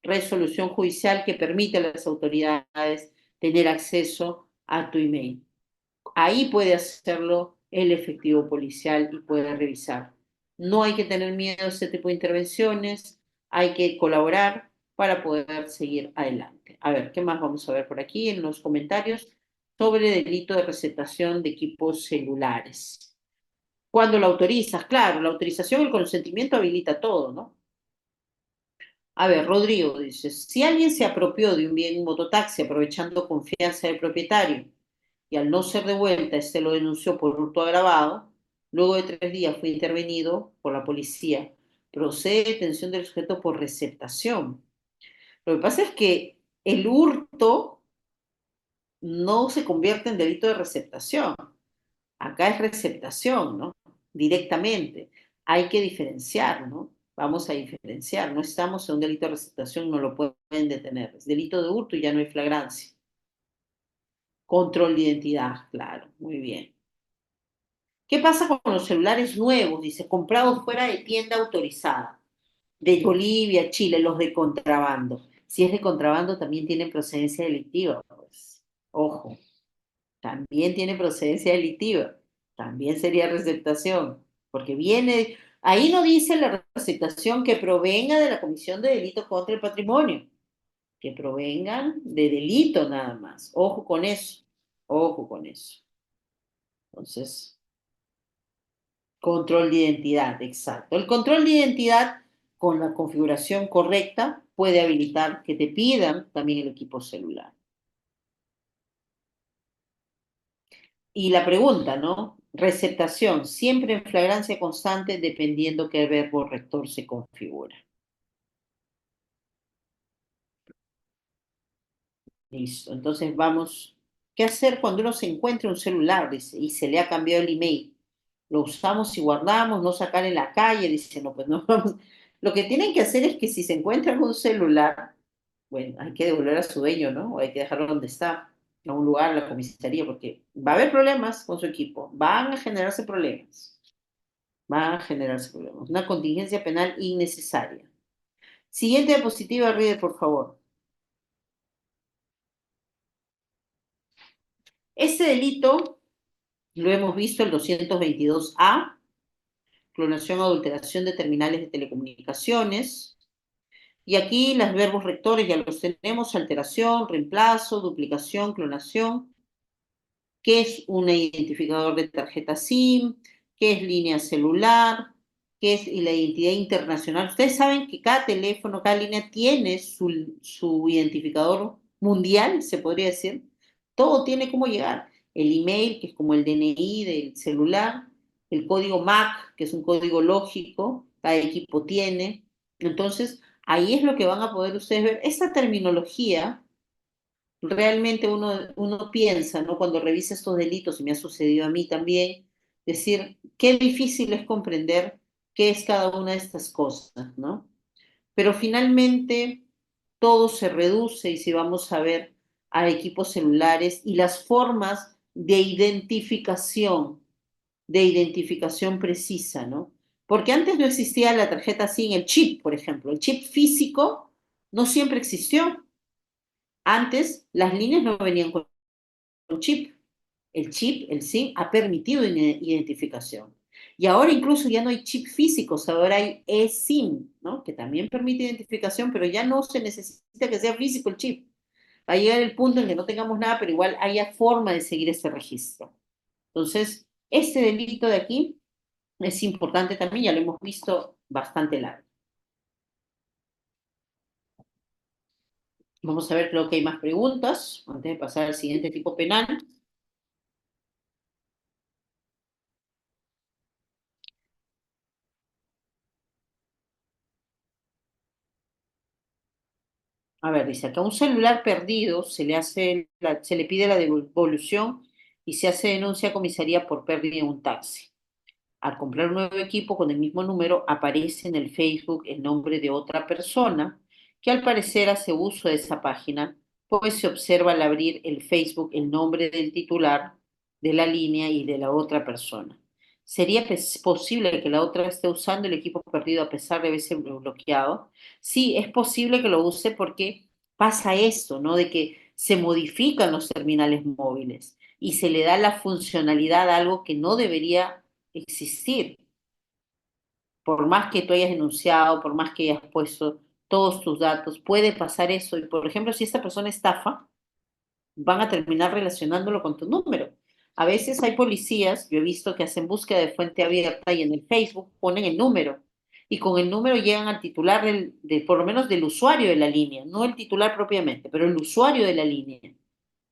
[SPEAKER 1] resolución judicial que permite a las autoridades tener acceso a tu email. Ahí puede hacerlo el efectivo policial y puede revisar. No hay que tener miedo a este tipo de intervenciones, hay que colaborar para poder seguir adelante. A ver, ¿qué más vamos a ver por aquí en los comentarios sobre delito de receptación de equipos celulares? Cuando lo autorizas, claro, la autorización, el consentimiento habilita todo, ¿no? A ver, Rodrigo dice, si alguien se apropió de un bien mototaxi aprovechando confianza del propietario y al no ser devuelta, este lo denunció por hurto agravado, luego de 3 días fue intervenido por la policía, procede detención del sujeto por receptación. Lo que pasa es que el hurto no se convierte en delito de receptación. Acá es receptación, ¿no? Directamente. Hay que diferenciar, ¿no? Vamos a diferenciar. No estamos en un delito de receptación, no lo pueden detener. Es delito de hurto y ya no hay flagrancia. Control de identidad, claro, muy bien. ¿Qué pasa con los celulares nuevos? Dice, comprados fuera de tienda autorizada. De Bolivia, Chile, los de contrabando. Si es de contrabando, también tienen procedencia delictiva, pues. Ojo. También tiene procedencia delictiva, también sería receptación, porque viene, ahí no dice la receptación que provenga de la comisión de delito contra el patrimonio, que provengan de delito nada más. Ojo con eso, ojo con eso. Entonces, control de identidad, exacto. El control de identidad con la configuración correcta puede habilitar que te pidan también el equipo celular. Y la pregunta, ¿no? Receptación, siempre en flagrancia constante dependiendo qué verbo rector se configura. Listo. Entonces vamos. ¿Qué hacer cuando uno se encuentra un celular, dice, y se le ha cambiado el email? Lo usamos y guardamos, no sacar en la calle, dice, no, pues no vamos. Lo que tienen que hacer es que si se encuentran un celular, bueno, hay que devolver a su dueño, ¿no? O hay que dejarlo donde está, a un lugar, a la comisaría, porque va a haber problemas con su equipo, van a generarse problemas, van a generarse problemas. Una contingencia penal innecesaria. Siguiente diapositiva, Reader, por favor. Este delito lo hemos visto, el 222A, clonación o adulteración de terminales de telecomunicaciones. Y aquí los verbos rectores ya los tenemos: alteración, reemplazo, duplicación, clonación. ¿Qué es un identificador de tarjeta SIM? ¿Qué es línea celular? ¿Qué es la identidad internacional? Ustedes saben que cada teléfono, cada línea tiene su identificador mundial, se podría decir. Todo tiene cómo llegar. El email, que es como el DNI del celular, el código MAC, que es un código lógico, cada equipo tiene. Entonces, ahí es lo que van a poder ustedes ver. Esta terminología realmente uno piensa, ¿no? Cuando revisa estos delitos, y me ha sucedido a mí también, decir, qué difícil es comprender qué es cada una de estas cosas, ¿no? Pero finalmente todo se reduce, y si vamos a ver, a equipos celulares y las formas de identificación precisa, ¿no? Porque antes no existía la tarjeta SIM, el chip, por ejemplo. El chip físico no siempre existió. Antes las líneas no venían con chip. El chip, el SIM, ha permitido identificación. Y ahora incluso ya no hay chip físicos, ahora hay eSIM, ¿no? Que también permite identificación, pero ya no se necesita que sea físico el chip. Va a llegar el punto en que no tengamos nada, pero igual haya forma de seguir ese registro. Entonces, este delito de aquí es importante también, ya lo hemos visto bastante largo. Vamos a ver, creo que hay más preguntas antes de pasar al siguiente tipo penal. A ver, dice acá, un celular perdido se le pide la devolución y se hace denuncia a comisaría por pérdida en un taxi. Al comprar un nuevo equipo con el mismo número, aparece en el Facebook el nombre de otra persona que al parecer hace uso de esa página, pues se observa al abrir el Facebook el nombre del titular de la línea y de la otra persona. ¿Sería posible que la otra esté usando el equipo perdido a pesar de haberse bloqueado? Sí, es posible que lo use porque pasa esto, ¿no? De que se modifican los terminales móviles y se le da la funcionalidad a algo que no debería existir. Por más que tú hayas denunciado, por más que hayas puesto todos tus datos, puede pasar eso. Y por ejemplo, si esta persona estafa, van a terminar relacionándolo con tu número. A veces hay policías, yo he visto que hacen búsqueda de fuente abierta y en el Facebook ponen el número. Y con el número llegan al titular por lo menos del usuario de la línea, no el titular propiamente, pero el usuario de la línea.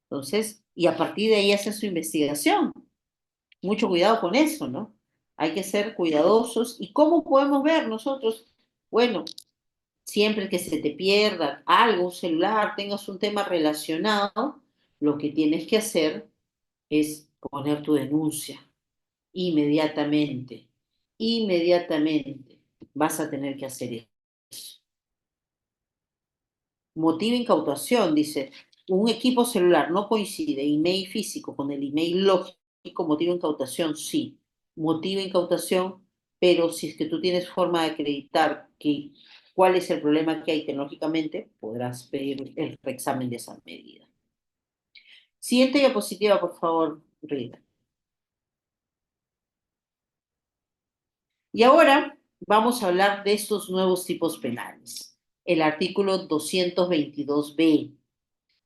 [SPEAKER 1] Entonces, y a partir de ahí hacen su investigación. Mucho cuidado con eso, ¿no? Hay que ser cuidadosos. ¿Y cómo podemos ver nosotros? Bueno, siempre que se te pierda algo, un celular, tengas un tema relacionado, lo que tienes que hacer es poner tu denuncia inmediatamente. Inmediatamente vas a tener que hacer eso. Motivo incautación, dice, un equipo celular no coincide email físico con el email lógico, motivo incautación, sí. Motivo incautación, pero si es que tú tienes forma de acreditar cuál es el problema que hay tecnológicamente, podrás pedir el reexamen de esa medida. Siguiente diapositiva, por favor, Rita. Y ahora vamos a hablar de estos nuevos tipos penales. El artículo 222B.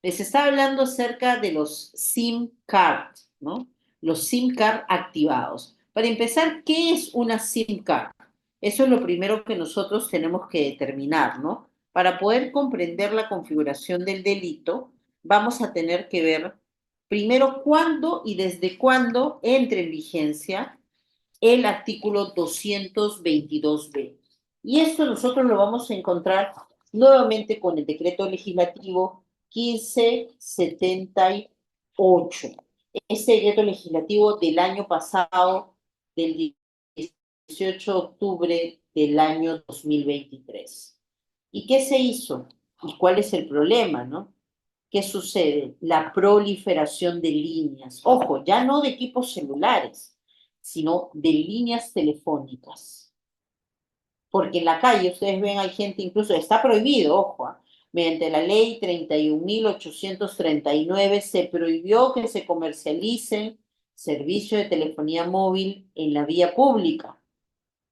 [SPEAKER 1] Les estaba hablando acerca de los SIM card, ¿no? Los SIM card activados. Para empezar, ¿qué es una SIM card? Eso es lo primero que nosotros tenemos que determinar, ¿no? Para poder comprender la configuración del delito, vamos a tener que ver primero cuándo y desde cuándo entra en vigencia el artículo 222B. Y esto nosotros lo vamos a encontrar nuevamente con el decreto legislativo 1578. Este decreto legislativo del año pasado, del 18 de octubre del año 2023. ¿Y qué se hizo? ¿Y cuál es el problema, no? ¿Qué sucede? La proliferación de líneas. Ojo, ya no de equipos celulares, sino de líneas telefónicas. Porque en la calle, ustedes ven, hay gente, incluso está prohibido, ojo, mediante la ley 31.839 se prohibió que se comercialicen servicios de telefonía móvil en la vía pública.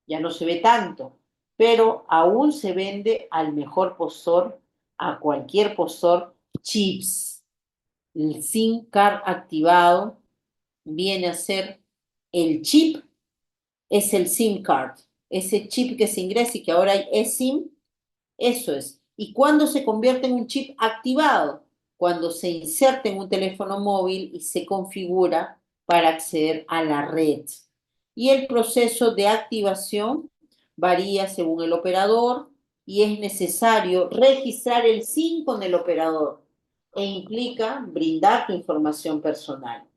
[SPEAKER 1] Ya no se ve tanto, pero aún se vende al mejor postor, a cualquier postor, chips. El SIM card activado viene a ser el chip, es el SIM card. Ese chip que se ingresa y que ahora hay eSIM, eso es. ¿Y cuándo se convierte en un chip activado? Cuando se inserta en un teléfono móvil y se configura para acceder a la red. Y el proceso de activación varía según el operador y es necesario registrar el SIM con el operador e implica brindar tu información personal.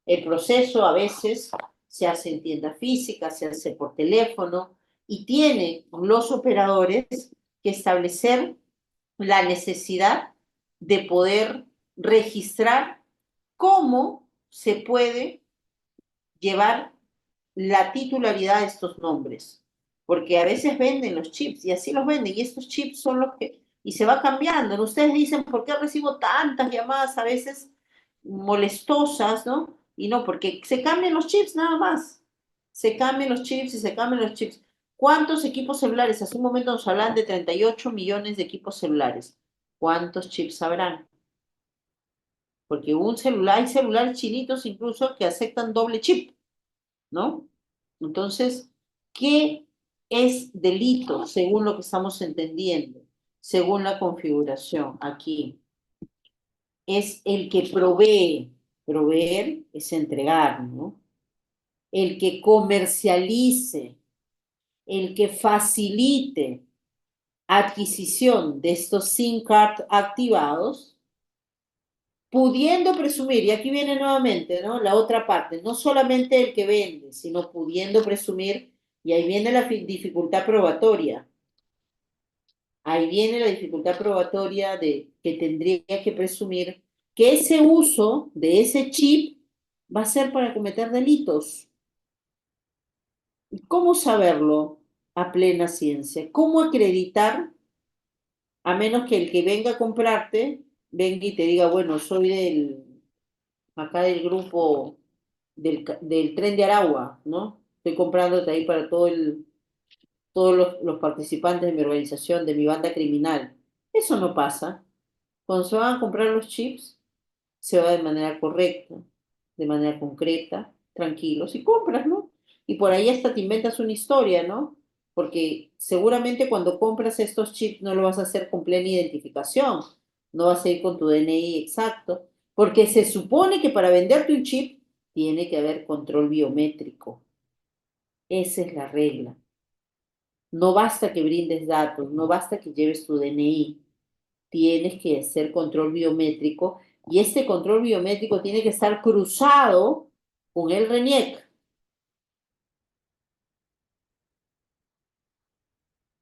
[SPEAKER 1] El proceso a veces se hace en tienda física, se hace por teléfono y tienen los operadores que establecer la necesidad de poder registrar cómo se puede llevar la titularidad de estos nombres. Porque a veces venden los chips y así los venden y estos chips son los que... Y se va cambiando. Ustedes dicen, ¿por qué recibo tantas llamadas a veces molestosas, no? Y no, porque se cambian los chips nada más. Se cambian los chips y se cambian los chips. ¿Cuántos equipos celulares? Hace un momento nos hablan de 38 millones de equipos celulares. ¿Cuántos chips habrán? Porque un celular, hay celulares chinitos incluso que aceptan doble chip, ¿no? Entonces, ¿qué es delito según lo que estamos entendiendo? Según la configuración aquí. Es el que provee. Proveer es entregar, ¿no? El que comercialice, el que facilite adquisición de estos SIM card activados, pudiendo presumir, y aquí viene nuevamente, ¿no? La otra parte, no solamente el que vende, sino pudiendo presumir, y ahí viene la dificultad probatoria. Ahí viene la dificultad probatoria de que tendría que presumir que ese uso de ese chip va a ser para cometer delitos. ¿Cómo saberlo a plena ciencia? ¿Cómo acreditar, a menos que el que venga a comprarte venga y te diga, bueno, soy acá del grupo del Tren de Aragua, ¿no? Estoy comprándote ahí para todos los participantes de mi organización, de mi banda criminal. Eso no pasa. Cuando se van a comprar los chips, se va de manera correcta, de manera concreta, tranquilos, y compras, ¿no? Y por ahí hasta te inventas una historia, ¿no? Porque seguramente cuando compras estos chips no lo vas a hacer con plena identificación, no vas a ir con tu DNI exacto, porque se supone que para venderte un chip tiene que haber control biométrico. Esa es la regla. No basta que brindes datos, no basta que lleves tu DNI, tienes que hacer control biométrico y este control biométrico tiene que estar cruzado con el RENIEC.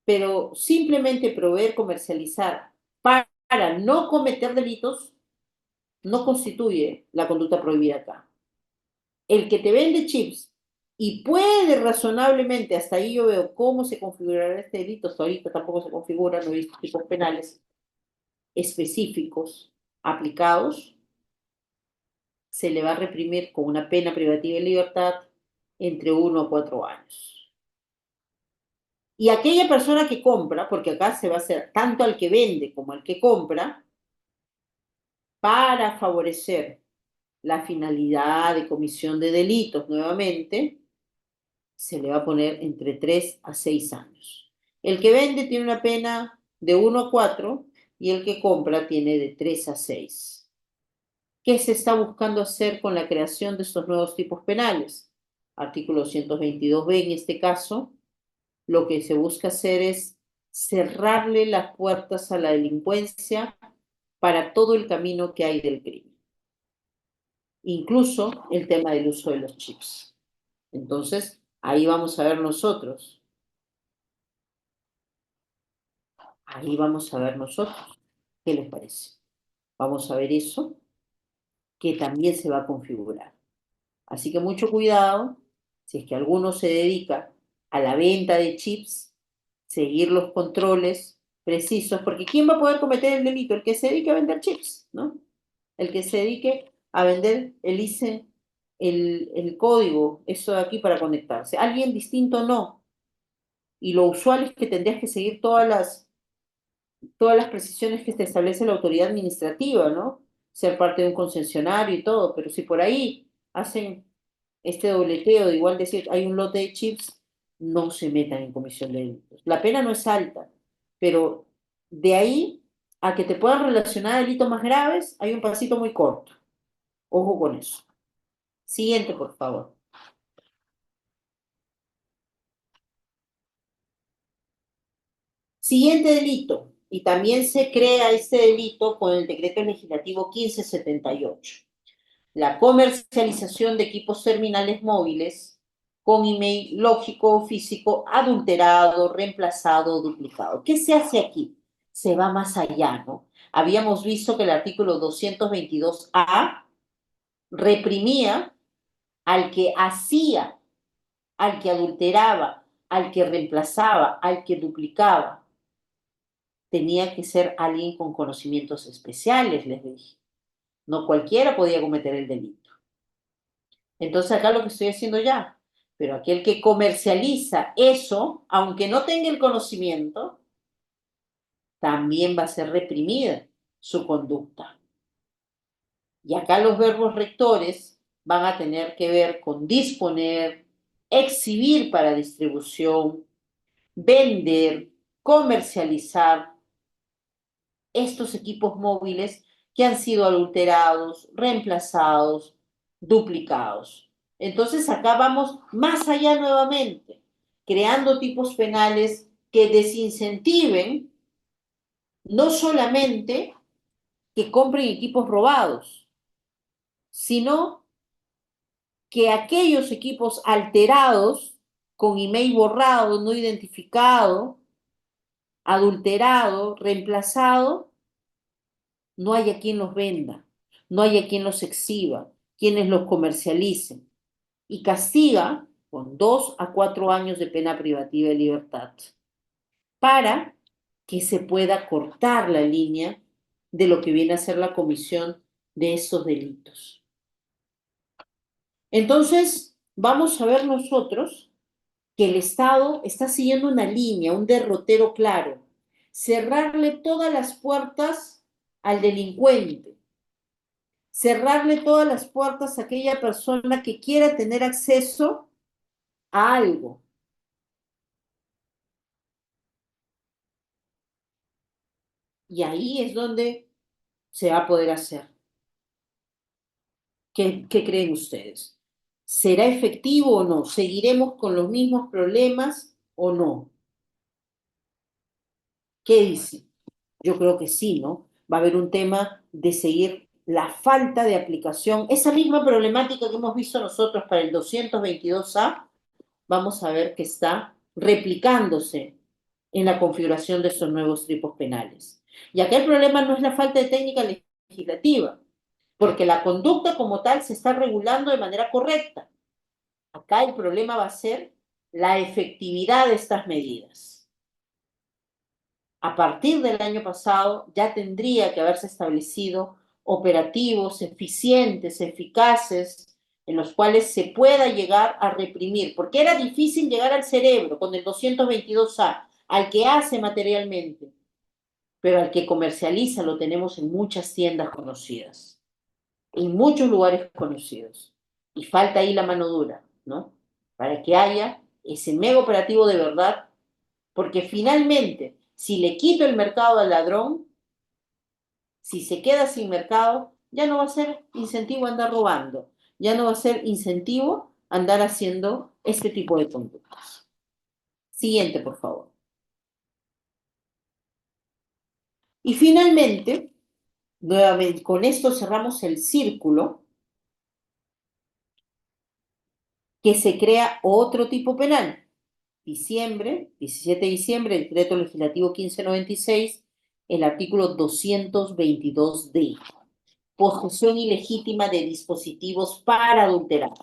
[SPEAKER 1] Pero simplemente proveer, comercializar para no cometer delitos no constituye la conducta prohibida acá. El que te vende chips y puede razonablemente, hasta ahí yo veo cómo se configurará este delito, hasta ahorita tampoco se configura, no he visto tipos penales específicos aplicados, se le va a reprimir con una pena privativa de libertad entre 1 a 4 años. Y aquella persona que compra, porque acá se va a hacer tanto al que vende como al que compra, para favorecer la finalidad de comisión de delitos nuevamente, se le va a poner entre 3 a 6 años. El que vende tiene una pena de 1 a 4 y el que compra tiene de 3 a 6. ¿Qué se está buscando hacer con la creación de estos nuevos tipos penales? Artículo 222b en este caso, lo que se busca hacer es cerrarle las puertas a la delincuencia para todo el camino que hay del crimen. Incluso el tema del uso de los chips. Entonces, ahí vamos a ver nosotros. Ahí vamos a ver nosotros. ¿Qué les parece? Vamos a ver eso, que también se va a configurar. Así que mucho cuidado, si es que alguno se dedica a la venta de chips, seguir los controles precisos, porque ¿quién va a poder cometer el delito? El que se dedique a vender chips, ¿no? El que se dedique a vender el ICE, el código, eso de aquí para conectarse. Alguien distinto no. Y lo usual es que tendrías que seguir todas las precisiones que te establece la autoridad administrativa, ¿no? Ser parte de un concesionario y todo, pero si por ahí hacen este dobleteo de igual decir, hay un lote de chips, no se metan en comisión de delitos. La pena no es alta, pero de ahí a que te puedan relacionar a delitos más graves, hay un pasito muy corto. Ojo con eso. Siguiente, por favor. Siguiente delito, y también se crea este delito con el decreto legislativo 1578. La comercialización de equipos terminales móviles con email lógico o físico adulterado, reemplazado o duplicado. ¿Qué se hace aquí? Se va más allá, ¿no? Habíamos visto que el artículo 222A reprimía al que hacía, al que adulteraba, al que reemplazaba, al que duplicaba. Tenía que ser alguien con conocimientos especiales, les dije. No cualquiera podía cometer el delito. Entonces acá lo que estoy haciendo ya, pero aquel que comercializa eso, aunque no tenga el conocimiento, también va a ser reprimida su conducta. Y acá los verbos rectores van a tener que ver con disponer, exhibir para distribución, vender, comercializar estos equipos móviles que han sido adulterados, reemplazados, duplicados. Entonces acá vamos más allá nuevamente, creando tipos penales que desincentiven no solamente que compren equipos robados, sino que aquellos equipos alterados, con email borrado, no identificado, adulterado, reemplazado, no haya quien los venda, no haya quien los exhiba, quienes los comercialicen, y castiga con 2 a 4 años de pena privativa de libertad, para que se pueda cortar la línea de lo que viene a ser la comisión de esos delitos. Entonces, vamos a ver nosotros que el Estado está siguiendo una línea, un derrotero claro, cerrarle todas las puertas al delincuente, cerrarle todas las puertas a aquella persona que quiera tener acceso a algo. Y ahí es donde se va a poder hacer. ¿Qué creen ustedes? ¿Será efectivo o no? ¿Seguiremos con los mismos problemas o no? ¿Qué dicen? Yo creo que sí, ¿no? Va a haber un tema de seguir la falta de aplicación. Esa misma problemática que hemos visto nosotros para el 222A, vamos a ver que está replicándose en la configuración de estos nuevos tipos penales. Y acá el problema no es la falta de técnica legislativa, porque la conducta como tal se está regulando de manera correcta. Acá el problema va a ser la efectividad de estas medidas. A partir del año pasado ya tendría que haberse establecido operativos eficientes, eficaces, en los cuales se pueda llegar a reprimir, porque era difícil llegar al cerebro con el 222A, al que hace materialmente, pero al que comercializa lo tenemos en muchas tiendas conocidas, en muchos lugares conocidos, y falta ahí la mano dura, ¿no? Para que haya ese mega operativo de verdad, porque finalmente, si le quito el mercado al ladrón, si se queda sin mercado, ya no va a ser incentivo andar robando, ya no va a ser incentivo andar haciendo este tipo de conductas. Siguiente, por favor. Y finalmente, Nuevamente, con esto cerramos el círculo que se crea otro tipo penal. 17 de diciembre, Decreto Legislativo 1596, el artículo 222D. Posesión ilegítima de dispositivos para adulterar.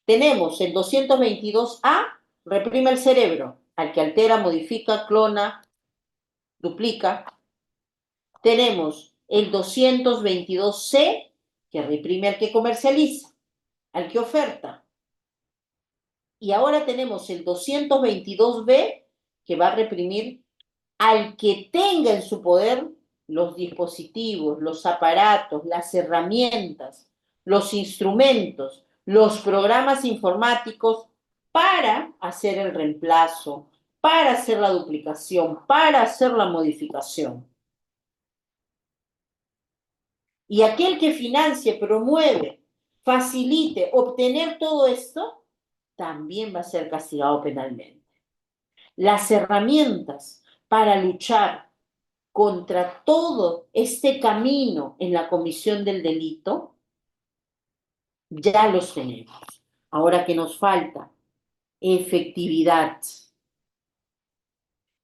[SPEAKER 1] Tenemos el 222A, reprime el cerebro, al que altera, modifica, clona, duplica. Tenemos el 222C, que reprime al que comercializa, al que oferta. Y ahora tenemos el 222B, que va a reprimir al que tenga en su poder los dispositivos, los aparatos, las herramientas, los instrumentos, los programas informáticos para hacer el reemplazo, para hacer la duplicación, para hacer la modificación. Y aquel que financie, promueve, facilite obtener todo esto, también va a ser castigado penalmente. Las herramientas para luchar contra todo este camino en la comisión del delito, ya los tenemos. Ahora, ¿qué nos falta? Efectividad.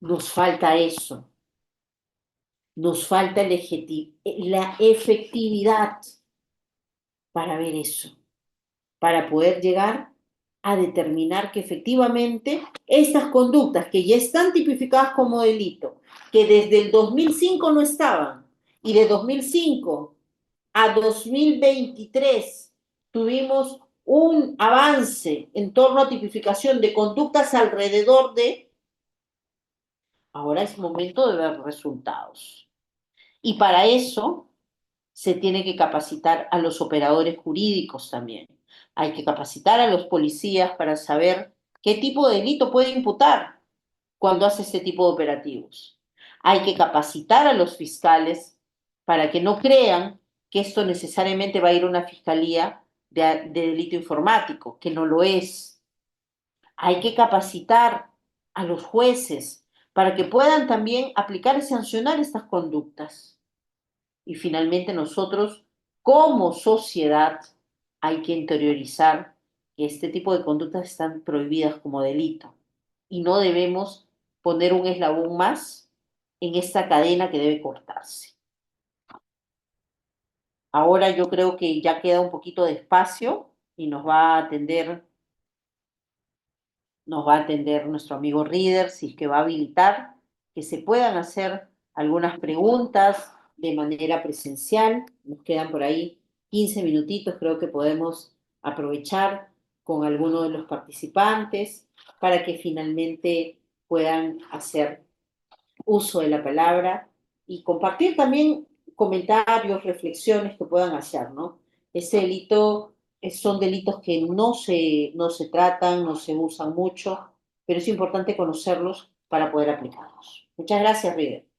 [SPEAKER 1] Nos falta eso. Nos falta la efectividad para ver eso, para poder llegar a determinar que efectivamente estas conductas que ya están tipificadas como delito, que desde el 2005 no estaban, y de 2005 a 2023 tuvimos un avance en torno a tipificación de conductas alrededor de, ahora es momento de ver resultados. Y para eso se tiene que capacitar a los operadores jurídicos también. Hay que capacitar a los policías para saber qué tipo de delito puede imputar cuando hace este tipo de operativos. Hay que capacitar a los fiscales para que no crean que esto necesariamente va a ir a una fiscalía de delito informático, que no lo es. Hay que capacitar a los jueces para que puedan también aplicar y sancionar estas conductas. Y finalmente nosotros, como sociedad, hay que interiorizar que este tipo de conductas están prohibidas como delito y no debemos poner un eslabón más en esta cadena que debe cortarse. Ahora yo creo que ya queda un poquito de espacio y nos va a atender nuestro amigo Reader, si es que va a habilitar que se puedan hacer algunas preguntas de manera presencial. Nos quedan por ahí 15 minutitos, creo que podemos aprovechar con alguno de los participantes para que finalmente puedan hacer uso de la palabra y compartir también comentarios, reflexiones que puedan hacer, ¿no? Ese delito son delitos que no se tratan, no se usan mucho, pero es importante conocerlos para poder aplicarlos. Muchas gracias, River.